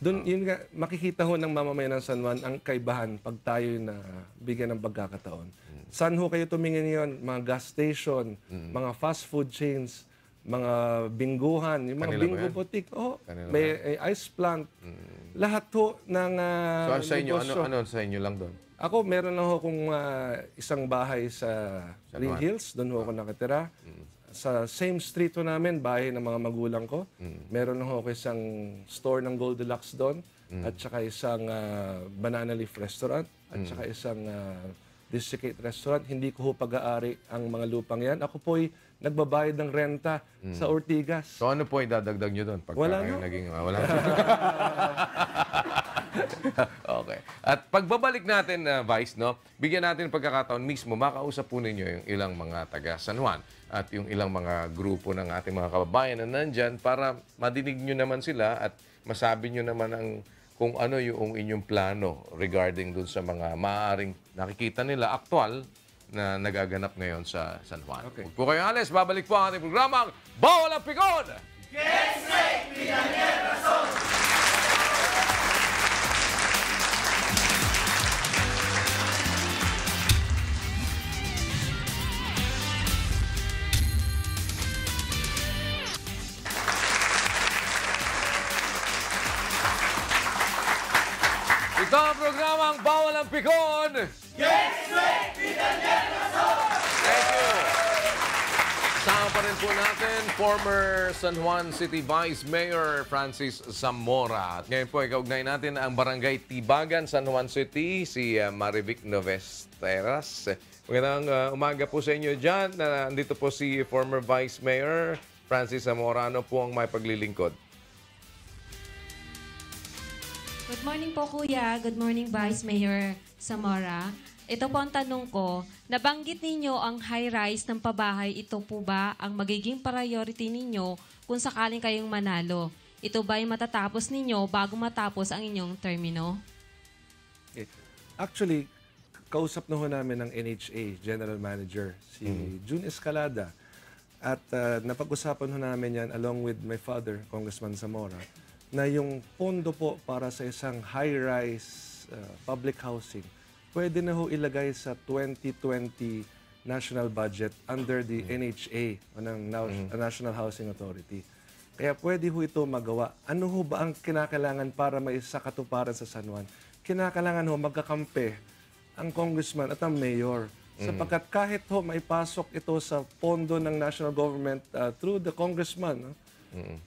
[SPEAKER 3] Doon, yun nga, makikita ho ng mamamayan ng San Juan ang kaibahan pag tayo na bigyan ng pagkakataon. Saan ho kayo tumingin yon? Mga gas station, mga fast food chains, mga bingguhan, yung mga
[SPEAKER 1] Kanila ba
[SPEAKER 3] bingo
[SPEAKER 1] yan?
[SPEAKER 3] boutique.
[SPEAKER 1] Kanila
[SPEAKER 3] May ice plant. Lahat ho ng
[SPEAKER 1] So, sa inyo,
[SPEAKER 3] negosyo.
[SPEAKER 1] ano sa inyo lang doon?
[SPEAKER 3] Ako, meron lang ho kung isang bahay sa Green Hills. Doon ho ako nakatira. Sa same street ho namin, bahay ng mga magulang ko. Meron ho ako isang store ng Goldilocks doon. At saka isang Banana Leaf Restaurant. At saka isang District Restaurant. Hindi ko ho pag-aari ang mga lupang yan. Ako po'y nagbabayad ng renta sa Ortigas.
[SPEAKER 1] So, ano po idadagdag nyo doon? Pagka
[SPEAKER 3] Wala
[SPEAKER 1] kayo
[SPEAKER 3] na.
[SPEAKER 1] naging, wala. Okay. At pagbabalik natin, Vice, no, bigyan natin pagkakataon mismo, makausap po ninyo yung ilang mga taga San Juan at yung ilang mga grupo ng ating mga kababayan na nandyan para madinig nyo naman sila at masabi nyo naman ang kung ano yung inyong plano regarding dun sa mga maaaring nakikita nila aktual na nagaganap ngayon sa San Juan.
[SPEAKER 3] Okay.
[SPEAKER 1] Huwag po kayo alis, babalik po ang ating programang Bawal ang Pikon! Ito ang programang Bawal ang Pikon! Thank you! Kasama pa rin po natin, former San Juan City Vice Mayor Francis Zamora. At ngayon po, ikaugnay natin ang Barangay Tibagan, San Juan City, si Marivic Novesteras. Magandang umaga po sa inyo dyan. Nandito po si former Vice Mayor Francis Zamora. Ano po ang may paglilingkod?
[SPEAKER 4] Good morning po, Kuya. Good morning, Vice Mayor Zamora. Ito po ang tanong ko. Nabanggit ninyo ang high-rise ng pabahay. Ito po ba ang magiging priority ninyo kung sakaling kayong manalo? Ito ba ay matatapos ninyo bago matapos ang inyong termino?
[SPEAKER 3] Okay. Actually, kausap na ho namin ng NHA General Manager, si June Escalada. At napag-usapan ho namin yan along with my father, Congressman Zamora, na yung pondo po para sa isang high-rise public housing, pwede na ho ilagay sa 2020 national budget under the NHA, o ng National Housing Authority. Kaya pwede ho ito magawa. Ano ho ba ang kinakailangan para maisakatuparan sa San Juan? Kinakailangan ho magkakampi ang congressman at ang mayor. Sapagkat kahit ho maipasok ito sa pondo ng national government through the congressman, no?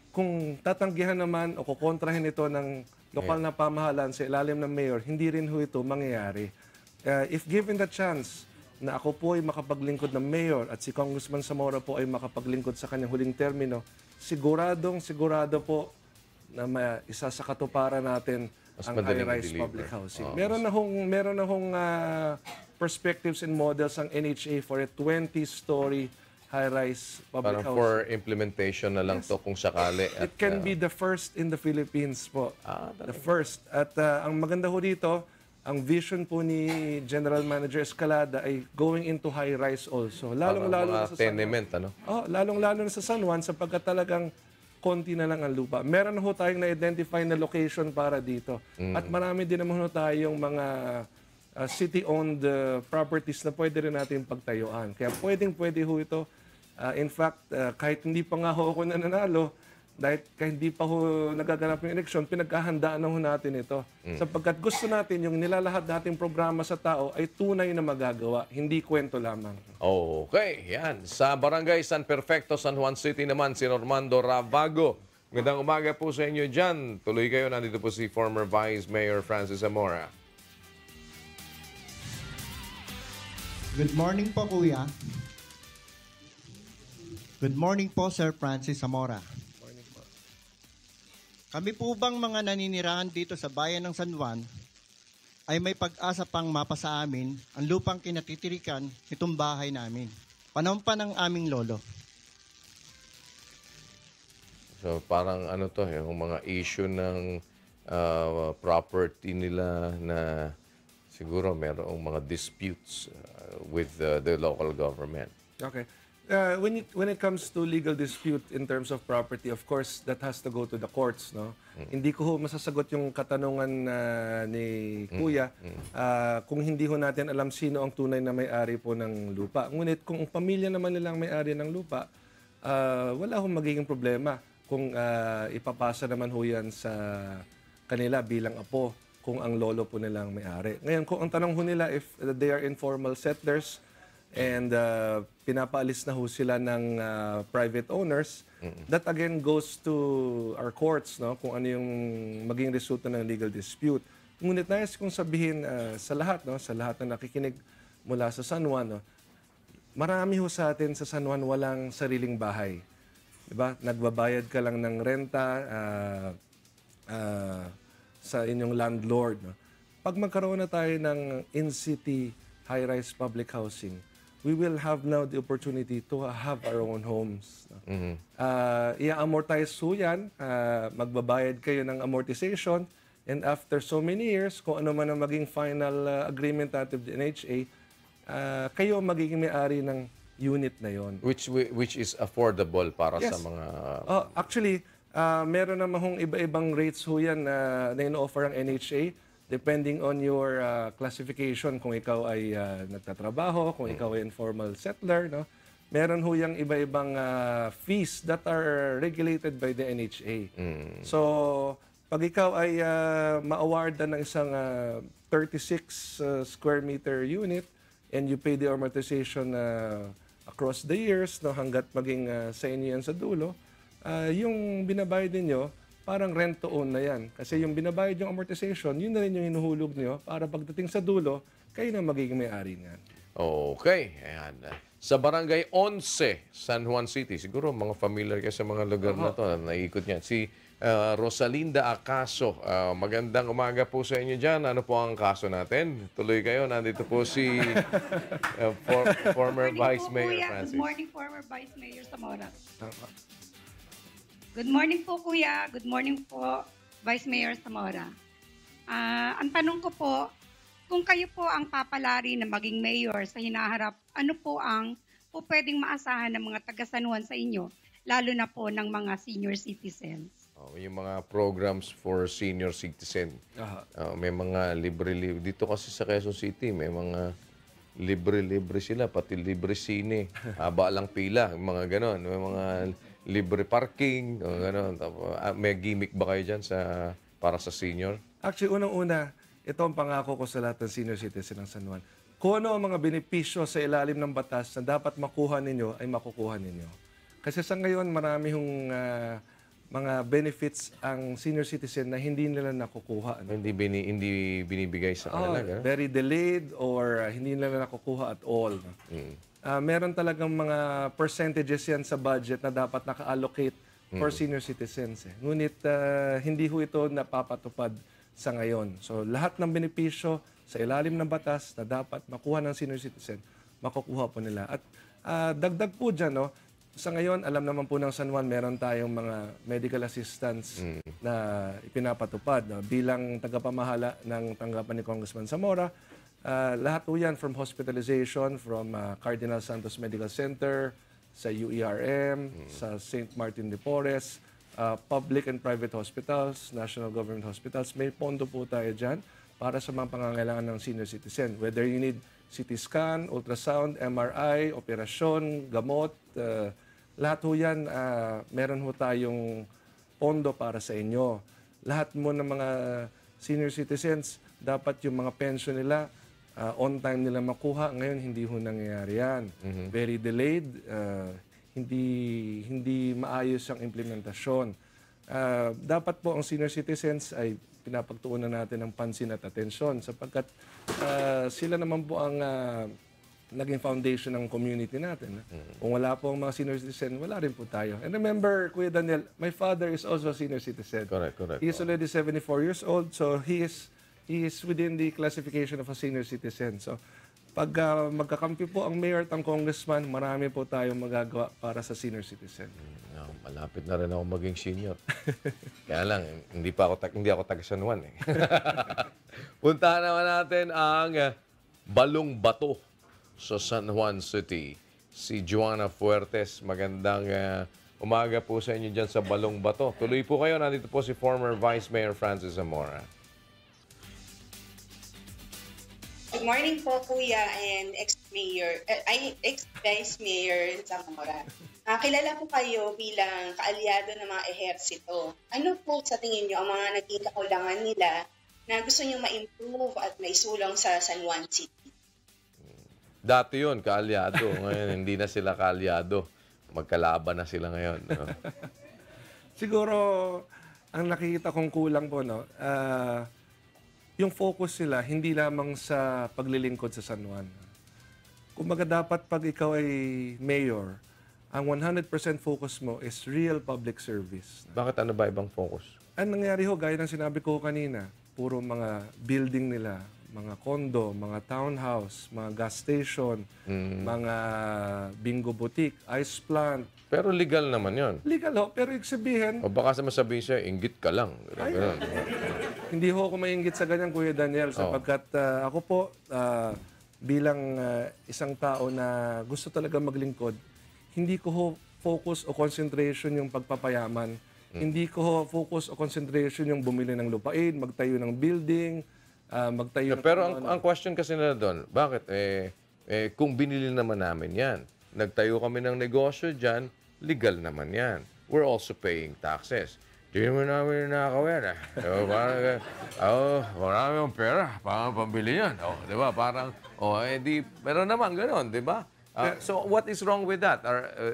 [SPEAKER 3] Kung tatanggihan naman o kukontrahin ito ng lokal na pamahalaan sa ilalim ng mayor, hindi rin ho ito mangyayari. if given the chance na ako po ay makapaglingkod ng mayor at si Congressman Zamora po ay makapaglingkod sa kanyang huling termino, sigurado po na isa sa katuparan natin ang high-rise public housing. Meron na hong perspectives and models ang NHA for a 20-story high-rise public housing.
[SPEAKER 1] For implementation na lang to kung sakali.
[SPEAKER 3] It can be the first in the Philippines po. The first. At ang maganda ho dito, ang vision po ni General Manager Escalada ay going into high-rise also. Lalong-lalo na sa
[SPEAKER 1] tenement, ano?
[SPEAKER 3] Lalong-lalo na sa San Juan sapagkat talagang konti na lang ang lupa. Meron ho tayong na-identify na location para dito. At marami din naman ho tayong mga city-owned properties na pwede rin natin pagtayuan. Kaya pwede ho ito. In fact, kahit hindi pa nga ho ako nananalo, dahil kahit hindi pa ho nagaganap yung eleksyon, pinagkahandaan na ho natin ito. Sapagkat gusto natin yung nilalahad nating programa sa tao ay tunay na magagawa, hindi kwento lamang.
[SPEAKER 1] Okay, yan. Sa Barangay San Perfecto, San Juan City naman, si Normando Ravago. Magandang umaga po sa inyo dyan. Tuloy kayo, nandito po si former Vice Mayor Francis Zamora.
[SPEAKER 5] Good morning po, Kuya. Good morning po, Sir Francis Zamora. Kami po bang mga naninirahan dito sa bayan ng San Juan ay may pag-asa pang mapa sa amin ang lupang kinatitirikan nitong bahay namin. Panahon pa ng aming lolo.
[SPEAKER 1] So parang ano to, yung mga issue ng property nila na siguro merong mga disputes with the local government.
[SPEAKER 3] Okay. When it comes to legal dispute in terms of property, of course, that has to go to the courts, no? Hindi ko ho masasagot yung katanungan ni Kuya kung hindi ho natin alam sino ang tunay na may-ari po ng lupa. Ngunit kung pamilya naman nilang may-ari ng lupa, wala hong magiging problema kung ipapasa naman ho yan sa kanila bilang apo kung ang lolo po nilang may-ari. Ngayon, kung ang tanong ho nila if they are informal settlers, and pinapaalis na ho sila ng private owners, that again goes to our courts, no? Kung ano yung maging resulta ng legal dispute. Ngunit nais kong sabihin sa lahat, no? Sa lahat na nakikinig mula sa San Juan, no? Marami ho sa atin sa San Juan walang sariling bahay. Diba? Nagbabayad ka lang ng renta sa inyong landlord. No? Pag magkaroon na tayo ng in-city high-rise public housing, we will have now the opportunity to have our own homes. I-amortize ho yan, magbabayad kayo ng amortization, and after so many years, kung ano man ang maging final agreement natin with the NHA, kayo magiging may-ari ng unit na yon.
[SPEAKER 1] Which is affordable para sa mga...
[SPEAKER 3] Actually, meron naman hong iba-ibang rates ho yan na ino-offer ang NHA. Depending on your classification, kung ikaw ay nagtatrabaho, kung ikaw ay informal settler, no? Meron ho yung iba-ibang fees that are regulated by the NHA. So, pag ikaw ay ma-awardan ng isang 36 square meter unit and you pay the amortization across the years, no, hanggat maging sa inyo yan sa dulo, yung binabayad ninyo, parang rent to own na yan. Kasi yung binabayad yung amortization, yun na rin yung hinuhulog nyo para pagdating sa dulo, kayo na magiging may-ari niyan.
[SPEAKER 1] Okay. Ayan. Sa Barangay 11, San Juan City, siguro mga familiar kayo sa mga lugar na to, naikot niyan. Si Rosalinda Acaso, magandang umaga po sa inyo dyan. Ano po ang kaso natin? Tuloy kayo. Nandito po si former Vice Mayor Francis.
[SPEAKER 6] Good morning, former Vice Mayor Zamora. Good morning po, Kuya. Good morning po, Vice Mayor Zamora. Ang tanong ko po, kung kayo po ang papalari na maging mayor sa hinaharap, ano po ang pwedeng maasahan ng mga taga San Juan sa inyo, lalo na po ng mga senior citizens?
[SPEAKER 1] Yung mga programs for senior citizen. May mga libre-libre. Dito kasi sa Quezon City, may mga libre-libre sila, pati libre sine. Haba lang pila, mga ganon. May mga libre parking, gano'n. May gimmick ba kayo dyan para sa senior?
[SPEAKER 3] Actually, unang-una, ito ang pangako ko sa lahat ng senior citizen ng San Juan. Kung ano ang mga benepisyo sa ilalim ng batas na dapat makuha ninyo, ay makukuha ninyo. Kasi sa ngayon, marami hong mga benefits ang senior citizen na hindi nila nakukuha. Ano?
[SPEAKER 1] Hindi binibigay sa kanila. Ganun?
[SPEAKER 3] Very delayed or hindi nila nakukuha at all. No? Meron talagang mga percentages yan sa budget na dapat naka-allocate for senior citizens. Ngunit hindi ho ito napapatupad sa ngayon. So lahat ng benepisyo sa ilalim ng batas na dapat makuha ng senior citizen, makukuha po nila. At dagdag po dyan, no, sa ngayon, alam naman po ng San Juan, meron tayong mga medical assistance na ipinapatupad. No? Bilang tagapamahala ng tanggapan ni Congressman Zamora, lahat po yan from hospitalization, from Cardinal Santos Medical Center, sa UERM, sa St. Martin de Porres, public and private hospitals, national government hospitals. May pondo po tayo dyan para sa mga pangangailangan ng senior citizen. Whether you need CT scan, ultrasound, MRI, operasyon, gamot, lahat ho yan, meron ho tayong pondo para sa inyo. Lahat mo ng mga senior citizens, dapat yung mga pension nila, on time nila makuha. Ngayon, hindi ho nangyayari yan. Very delayed, hindi maayos ang implementasyon. Dapat po ang senior citizens ay pinapagtuunan natin ng pansin at atensyon sapagkat sila naman po ang naging foundation ng community natin. Kung wala po ang mga senior citizen, wala rin po tayo. And remember, Kuya Daniel, my father is also a senior citizen.
[SPEAKER 1] Correct.
[SPEAKER 3] He is already 74 years old, so he is within the classification of a senior citizen. So, pag magkakampi po ang mayor at ang congressman, marami po tayong magagawa para sa senior citizen.
[SPEAKER 1] Malapit na rin ako maging senior. Kaya lang, hindi ako taga San Juan. Puntahan naman natin ang Balong Bato sa San Juan City. Si Joanna Fuertes, magandang umaga po sa inyo dyan sa Balong Bato. Tuloy po kayo, nandito po si former Vice Mayor Francis Zamora.
[SPEAKER 7] Good morning po, Kuya, and ex-Vice Mayor Zamora. Kilala po kayo bilang kaalyado ng mga ehersito. Ano po sa tingin niyo ang mga naging kakulangan nila na gusto niyo ma-improve at maisulong sa San Juan City?
[SPEAKER 1] Dati yun, kaalyado. Ngayon, hindi na sila kaalyado. Magkalaban na sila ngayon. No?
[SPEAKER 3] Siguro, ang nakikita kong kulang po, no, yung focus sila, hindi lamang sa paglilingkod sa San Juan. Kumbaga dapat pag ikaw ay mayor, ang 100% focus mo is real public service.
[SPEAKER 1] Bakit ano ba ibang focus?
[SPEAKER 3] Ang nangyari ho, gaya ng sinabi ko kanina, puro mga building nila, mga condo, mga townhouse, mga gas station, mga bingo boutique, ice plant.
[SPEAKER 1] Pero legal naman yon.
[SPEAKER 3] Legal ho, pero ibig sabihin...
[SPEAKER 1] O baka sa masabihin siya, inggit ka lang.
[SPEAKER 3] Hindi ho ako mainggit sa ganyan, Kuya Daniel, sapagkat ako po, bilang isang tao na gusto talaga maglingkod, hindi ko ho focus o concentration yung pagpapayaman. Hindi ko ho focus o concentration yung bumili ng lupain, magtayo ng building, magtayo ng...
[SPEAKER 1] Pero ang question kasi nila doon, bakit? Kung binili naman namin yan, nagtayo kami ng negosyo dyan, legal naman yan. We're also paying taxes. Di naman namin nakakawin. Marami yung pera. Parang pambili yan. Di ba? Parang, pero naman gano'n, di ba? So what is wrong with that?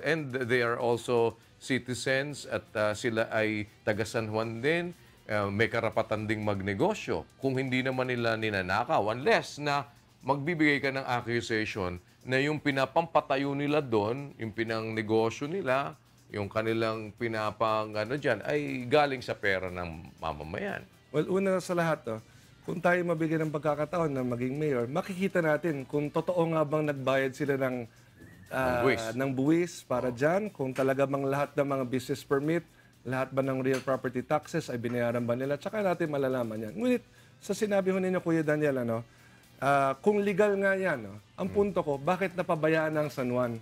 [SPEAKER 1] And they are also citizens at sila ay taga San Juan din. May karapatan ding magnegosyo. Kung hindi naman nila ninanakaw, unless na magbibigay ka ng accusation na yung pinapampatayo nila doon, yung pinangnegosyo nila, yung kanilang dyan, ay galing sa pera ng mamamayan.
[SPEAKER 3] Well, una sa lahat, kung tayo mabigyan ng pagkakataon na maging mayor, makikita natin kung totoo nga bang nagbayad sila ng buwis para dyan, kung talaga bang lahat ng mga business permit, lahat ba ng real property taxes ay binayaran ba nila, tsaka natin malalaman yan. Ngunit, sa sinabi ho ninyo, Kuya Daniel, kung legal nga yan, ang punto ko, bakit napabayaan ng San Juan?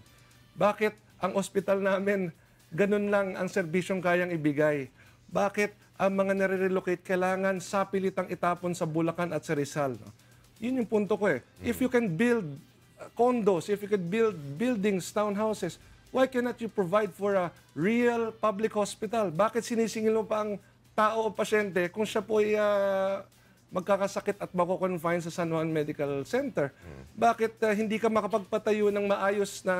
[SPEAKER 3] Bakit ang ospital namin, ganun lang ang serbisyong kayang ibigay? Bakit ang mga nare-relocate kailangan sapilitang itapon sa Bulacan at sa Rizal? Yun yung punto ko eh. If you can build condos, if you can build buildings, townhouses, why cannot you provide for a real public hospital? Bakit sinisingil mo pa ang tao o pasyente kung siya po ay magkakasakit at mako-confine sa San Juan Medical Center. Bakit hindi ka makapagpatayo ng maayos na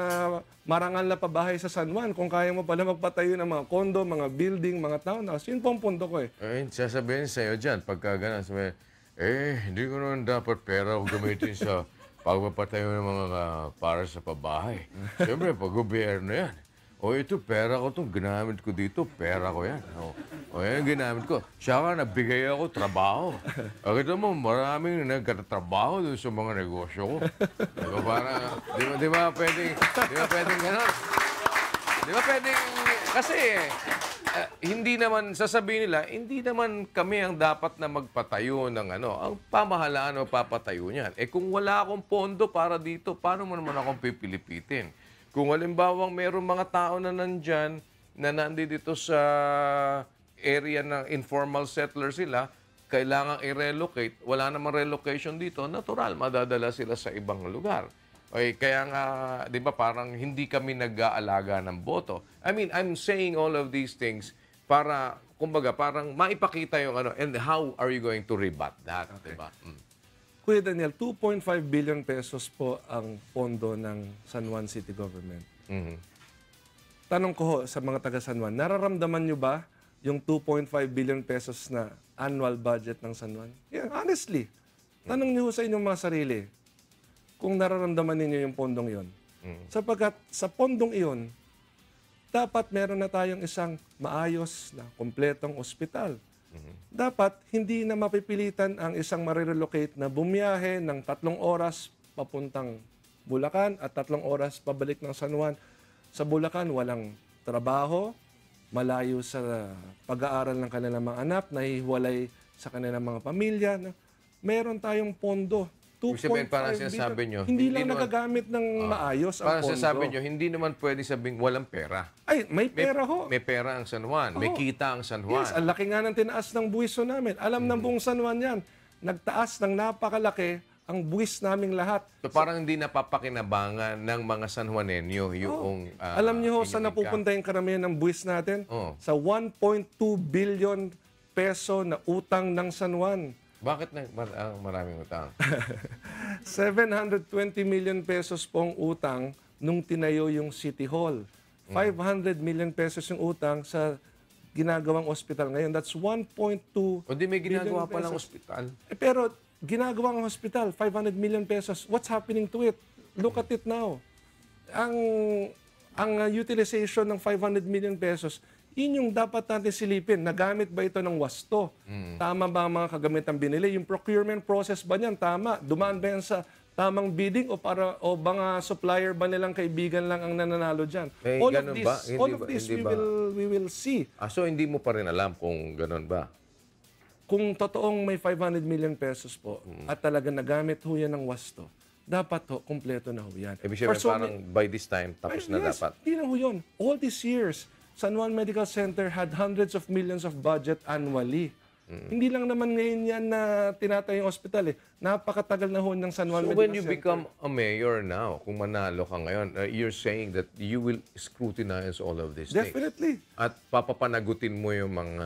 [SPEAKER 3] marangal na pabahay sa San Juan kung kaya mo pala magpatayo ng mga kondo, mga building, mga townhouse? Yun po ang punto ko eh.
[SPEAKER 1] Sasabihin sa'yo dyan, pagka gano'n, sabihin, hindi ko naman dapat pera o gamitin sa pagpapatayo ng mga para sa pabahay. Siyempre, pag gobyerno yan. Ito, pera ko itong ginamit ko dito, pera ko yan. Yan, ginamit ko. Saka nabigay ako trabaho. Kita mo, maraming nagkatatrabaho doon sa mga negosyo ko. Di ba pwedeng gano'n? Di ba pwedeng, kasi hindi naman, sasabihin nila, hindi naman kami ang dapat na magpatayo ng ang pamahalaan o papatayo niyan. Kung wala akong pondo para dito, paano mo naman akong pipilipitin? Kung halimbawang mayroong mga tao na nandyan, na nandito sa area ng informal settler sila, kailangang i-relocate, wala namang relocation dito, natural, madadala sila sa ibang lugar. Kaya nga, di ba, parang hindi kami nag-aalaga ng boto. I mean, I'm saying all of these things para, kumbaga, parang maipakita yung and how are you going to rebut that, okay. Di ba?
[SPEAKER 3] Kuya Daniel, 2.5 billion pesos po ang pondo ng San Juan City Government. Tanong ko ho sa mga taga San Juan, nararamdaman nyo ba yung 2.5 billion pesos na annual budget ng San Juan? Yeah, honestly. Tanong nyo sa inyong mga sarili kung nararamdaman ninyo yung pondong yon. Sapagkat sa pondong iyon, dapat meron na tayong isang maayos na kompletong ospital. Dapat hindi na mapipilitan ang isang marirelocate na bumiyahe ng 3 oras papuntang Bulacan at 3 oras pabalik ng San Juan. Sa Bulacan, walang trabaho, malayo sa pag-aaral ng kanilang mga anak, nahihiwalay sa kanilang mga pamilya. Meron tayong pondo.
[SPEAKER 1] Sabihin, parang sinasabi nyo,
[SPEAKER 3] hindi lang nagagamit ng maayos ang
[SPEAKER 1] parang
[SPEAKER 3] pondo.
[SPEAKER 1] sinasabi nyo, hindi naman pwede sabing walang pera.
[SPEAKER 3] Ay, may pera ho.
[SPEAKER 1] May pera ang San Juan. May kita ang San Juan.
[SPEAKER 3] Yes, ang laki nga ng tinaas ng buwiso namin. Alam ng buong San Juan yan. Nagtaas ng napakalaki ang buwis naming lahat.
[SPEAKER 1] So parang hindi napapakinabangan ng mga San Juanenyo yung...
[SPEAKER 3] Alam niyo ho, saan napupunta yung karamihan ng buwis natin? Sa 1.2 billion peso na utang ng San Juan.
[SPEAKER 1] Bakit maraming utang?
[SPEAKER 3] 720 million pesos pong utang nung tinayo yung City Hall. 500 million pesos yung utang sa ginagawang ospital ngayon. That's 1.2
[SPEAKER 1] Hindi may ginagawa palang ospital.
[SPEAKER 3] Pero ginagawang hospital, 500 million pesos. What's happening to it? Look at it now. Ang utilization ng 500 million pesos, yun yung dapat natin silipin. Nagamit ba ito ng wasto? Tama ba ang mga kagamitang binili? Yung procurement process ba niyan? Tama. Dumaan ba yan sa tamang bidding o mga supplier ba nilang kaibigan lang ang nananalo dyan? All of this we will see.
[SPEAKER 1] So hindi mo pa rin alam kung ganun ba?
[SPEAKER 3] Kung totoong may 500 million pesos po at talaga nagamit ho yan ng wasto, dapat ho, kumpleto na ho yan.
[SPEAKER 1] Ibig sabihin, parang by this time, tapos na dapat.
[SPEAKER 3] Hindi na ho yun. All these years, San Juan Medical Center had hundreds of millions of budget annually. Hindi lang naman ngayon yan na tinatayo yung hospital. Napakatagal na ho ng San Juan Medical Center. So
[SPEAKER 1] when you become a mayor now, kung manalo ka ngayon, you're saying that you will scrutinize all of these things.
[SPEAKER 3] Definitely.
[SPEAKER 1] At papapanagutin mo yung mga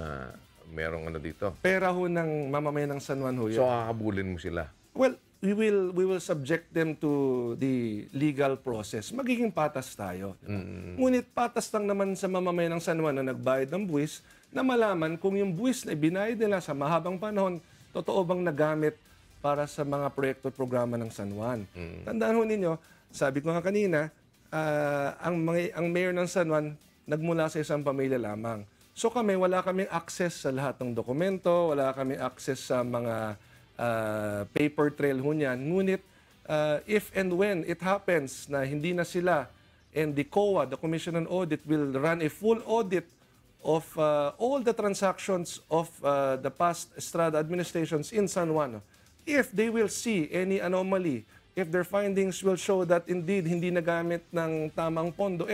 [SPEAKER 1] merong dito.
[SPEAKER 3] Pera ho ng mamamayan ng San Juan ho yan.
[SPEAKER 1] So kakabulin mo sila?
[SPEAKER 3] Well, we will subject them to the legal process. Magiging patas tayo. Ngunit patas lang naman sa mamamayan ng San Juan na nagbayad ng buwis na malaman kung yung buwis na ibinayad nila sa mahabang panahon, totoo bang nagamit para sa mga proyekto at programa ng San Juan. Tandaan ho ninyo, sabi ko nga kanina, ang mayor ng San Juan nagmula sa isang pamilya lamang. So wala kaming access sa lahat ng dokumento, wala kaming access sa mga paper trail ho niyan. Ngunit, if and when it happens na hindi na sila and the COA, the Commission on Audit, will run a full audit of all the transactions of the past Estrada administrations in San Juan. If they will see any anomaly, if their findings will show that indeed hindi nagamit ng tamang pondo,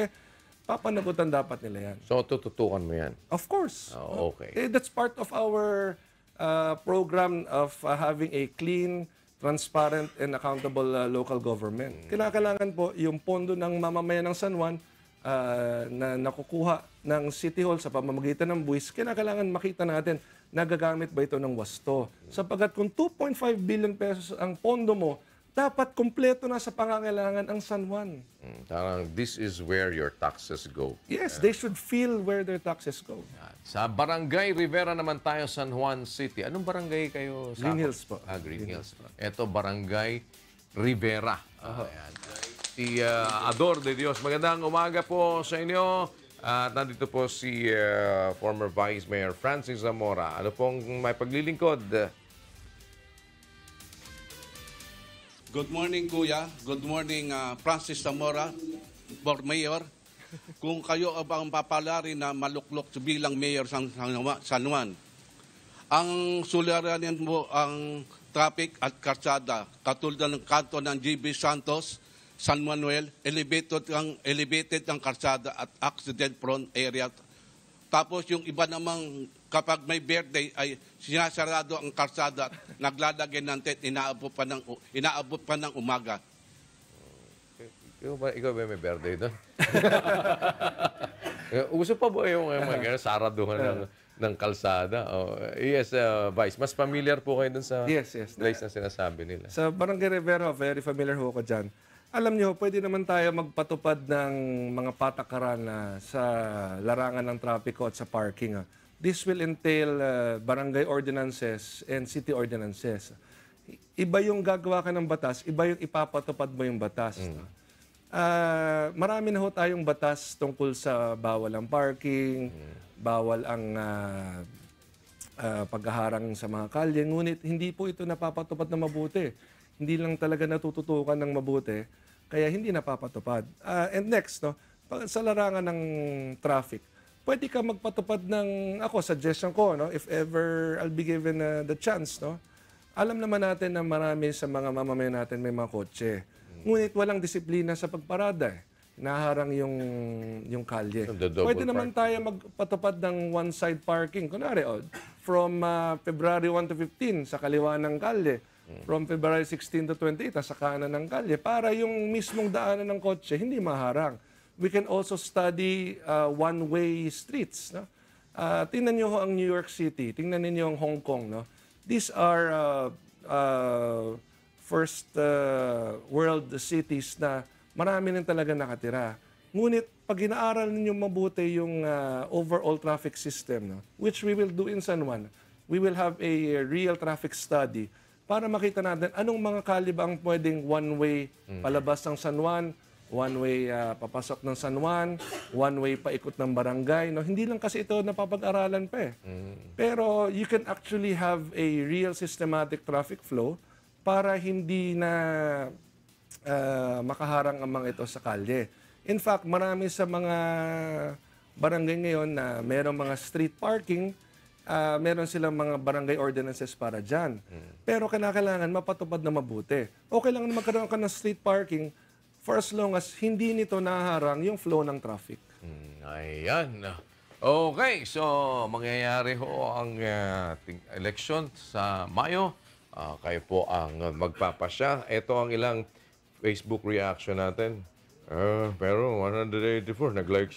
[SPEAKER 3] papanagutan dapat nila yan.
[SPEAKER 1] So, tututukan mo yan?
[SPEAKER 3] Of course.
[SPEAKER 1] Oh, okay.
[SPEAKER 3] That's part of our program of having a clean, transparent, and accountable local government. Kailangan po yung pondo ng mamamayan ng San Juan na nakukuha ng City Hall sa pamamagitan ng buwis, kailangan makita natin nagagamit ba ito ng wasto. Sapagkat kung 2.5 billion pesos ang pondo mo, dapat kumpleto na sa pangangailangan ang San Juan.
[SPEAKER 1] Tarang, this is where your taxes go.
[SPEAKER 3] Yes, they should feel where their taxes go.
[SPEAKER 1] Sa Barangay Rivera naman tayo, San Juan City. Anong barangay kayo?
[SPEAKER 3] Green Hills po.
[SPEAKER 1] Green Hills. Ito, Barangay Rivera. Ayan. Si Ador de Dios. Magandang umaga po sa inyo. At nandito po si former Vice Mayor Francis Zamora. Ano pong may paglilingkod?
[SPEAKER 8] Good morning, Kuya. Good morning, Francis Zamora, for Mayor. Kung kayo ang papalari na maluklok bilang Mayor sa San Juan, ang suliranin mo ang traffic at karsada, katulad ng kanto ng GB Santos, San Manuel, elevated ang karsada at accident-prone area. Tapos yung iba namang kapag may birthday ay sinasarado ang karsada at naglalagay ng tent, inaabot pa ng umaga.
[SPEAKER 1] Ikaw ba may birthday doon? Uso pa ba yung mga saraduhan ng kalsada? Yes, Vice. Mas familiar po kayo dun sa place na sinasabi nila.
[SPEAKER 3] Sa Barangay Rivera, very familiar ho ko dyan. Alam nyo, pwede naman tayo magpatupad ng mga patakaran sa larangan ng trapiko at sa parking. This will entail barangay ordinances and city ordinances. Iba yung gagawa ka ng batas, iba yung ipapatupad mo yung batas. Marami na ho tayong batas tungkol sa bawal ang parking, bawal ang paghaharang sa mga kalye. Ngunit hindi po ito napapatupad na mabuti. Hindi lang talaga natututukan ng mabuti, kaya hindi napapatupad. And next, sa larangan ng traffic, pwede ka magpatupad ng, suggestion ko, if ever I'll be given the chance, alam naman natin na marami sa mga mamamayan natin may mga kotse. Ngunit walang disiplina sa pagparada. Naharang yung kalye. Pwede naman tayo magpatupad ng one-side parking. Kunwari, from February 1 to 15 sa kaliwa ng kalye. From February 16 to 28 sa kanan ng kalye. Para yung mismong daanan ng kotse, hindi maharang. We can also study one-way streets. Tingnan nyo ang New York City. Tingnan ninyo ang Hong Kong. These are first world cities na marami rin talaga nakatira. Ngunit pag inaaral ninyo mabuti yung overall traffic system, which we will do in San Juan, we will have a real traffic study para makita natin anong mga kalye ang pwedeng one-way palabas ng San Juan, one-way papasok ng San Juan, one-way paikot ng barangay. Hindi lang kasi ito napapag-aralan pa eh. Pero you can actually have a real systematic traffic flow para hindi na makaharang ang mga ito sa kalye. In fact, marami sa mga barangay ngayon na merong mga street parking, meron silang mga barangay ordinances para dyan. Pero kailangan mapatupad na mabuti. Okay lang na magkaroon ka ng street parking for as long as hindi nito naharang yung flow ng traffic.
[SPEAKER 1] Ayan. Okay, so mangyayari ho ang election sa Mayo. Kayo po ang magpapasya. Ito ang ilang Facebook reaction natin. Pero 184, nag-like.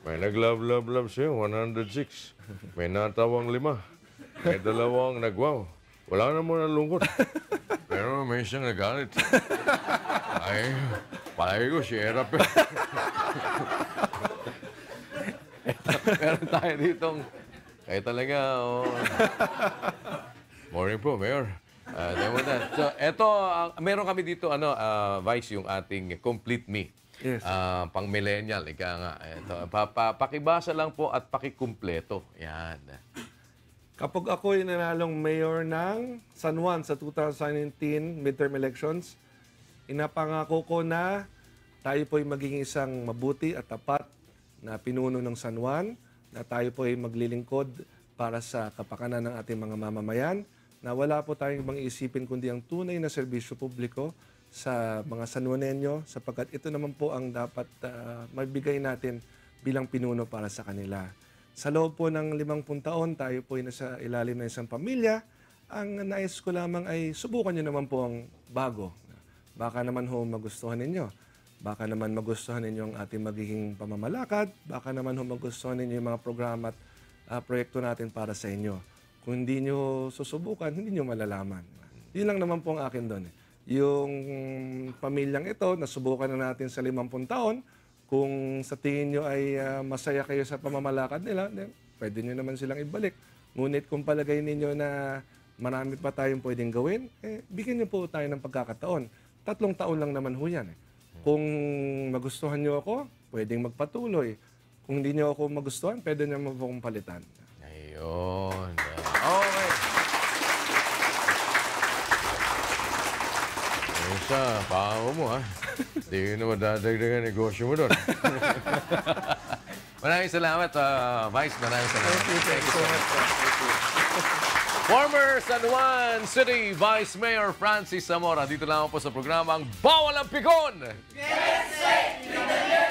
[SPEAKER 1] May nag-love sa'yo, 106. May natawang 5. May 2 nag-wow. Wala na mo nalungkot. Pero may siyang nagalit. Ay, palagi ko si Erap. Meron tayo ditong, kayo talaga, Morning po, Mayor. So, eto, meron kami dito, Vice, yung ating Complete Me.
[SPEAKER 3] Yes.
[SPEAKER 1] Pang millennial, ika nga. Ito, pakibasa lang po at pakikumpleto. Yan.
[SPEAKER 3] Kapag ako'y nanalong mayor ng San Juan sa 2019 midterm elections, inapangako ko na tayo po'y maging isang mabuti at tapat na pinuno ng San Juan, na tayo po'y maglilingkod para sa kapakanan ng ating mga mamamayan, na wala po tayong ibang isipin kundi ang tunay na serbisyo publiko sa mga San Juanenyo, sapagkat ito naman po ang dapat magbigay natin bilang pinuno para sa kanila. Sa loob po ng 50 taon, tayo po ay nasa ilalim ng isang pamilya. Ang nais ko lamang ay subukan nyo naman po ang bago. Baka naman ho magustuhan ninyo. Baka naman magustuhan ninyo ang ating magiging pamamalakad. Baka naman ho magustuhan ninyo yung mga programa at proyekto natin para sa inyo. Kung hindi nyo susubukan, hindi nyo malalaman. Yun lang naman po ang akin doon. Yung pamilyang ito, nasubukan na natin sa 50 taon, kung sa tingin nyo ay masaya kayo sa pamamalakad nila, pwede nyo naman silang ibalik. Ngunit kung palagay ninyo na marami pa tayong pwedeng gawin, bigyan nyo po tayo ng pagkakataon. 3 taon lang naman ho yan. Kung magustuhan nyo ako, pwedeng magpatuloy. Kung hindi nyo ako magustuhan, pwede nyo mo akong palitan.
[SPEAKER 1] Ayun. Okay. Ayun siya, pao mo ha. Hindi na madadagdagan negosyo mo doon. Maraming salamat, Vice. Maraming salamat.
[SPEAKER 3] Thank you so much.
[SPEAKER 1] Former San Juan City Vice Mayor Francis Zamora. Dito lang po sa programang Bawal ang Pikon! Get safe!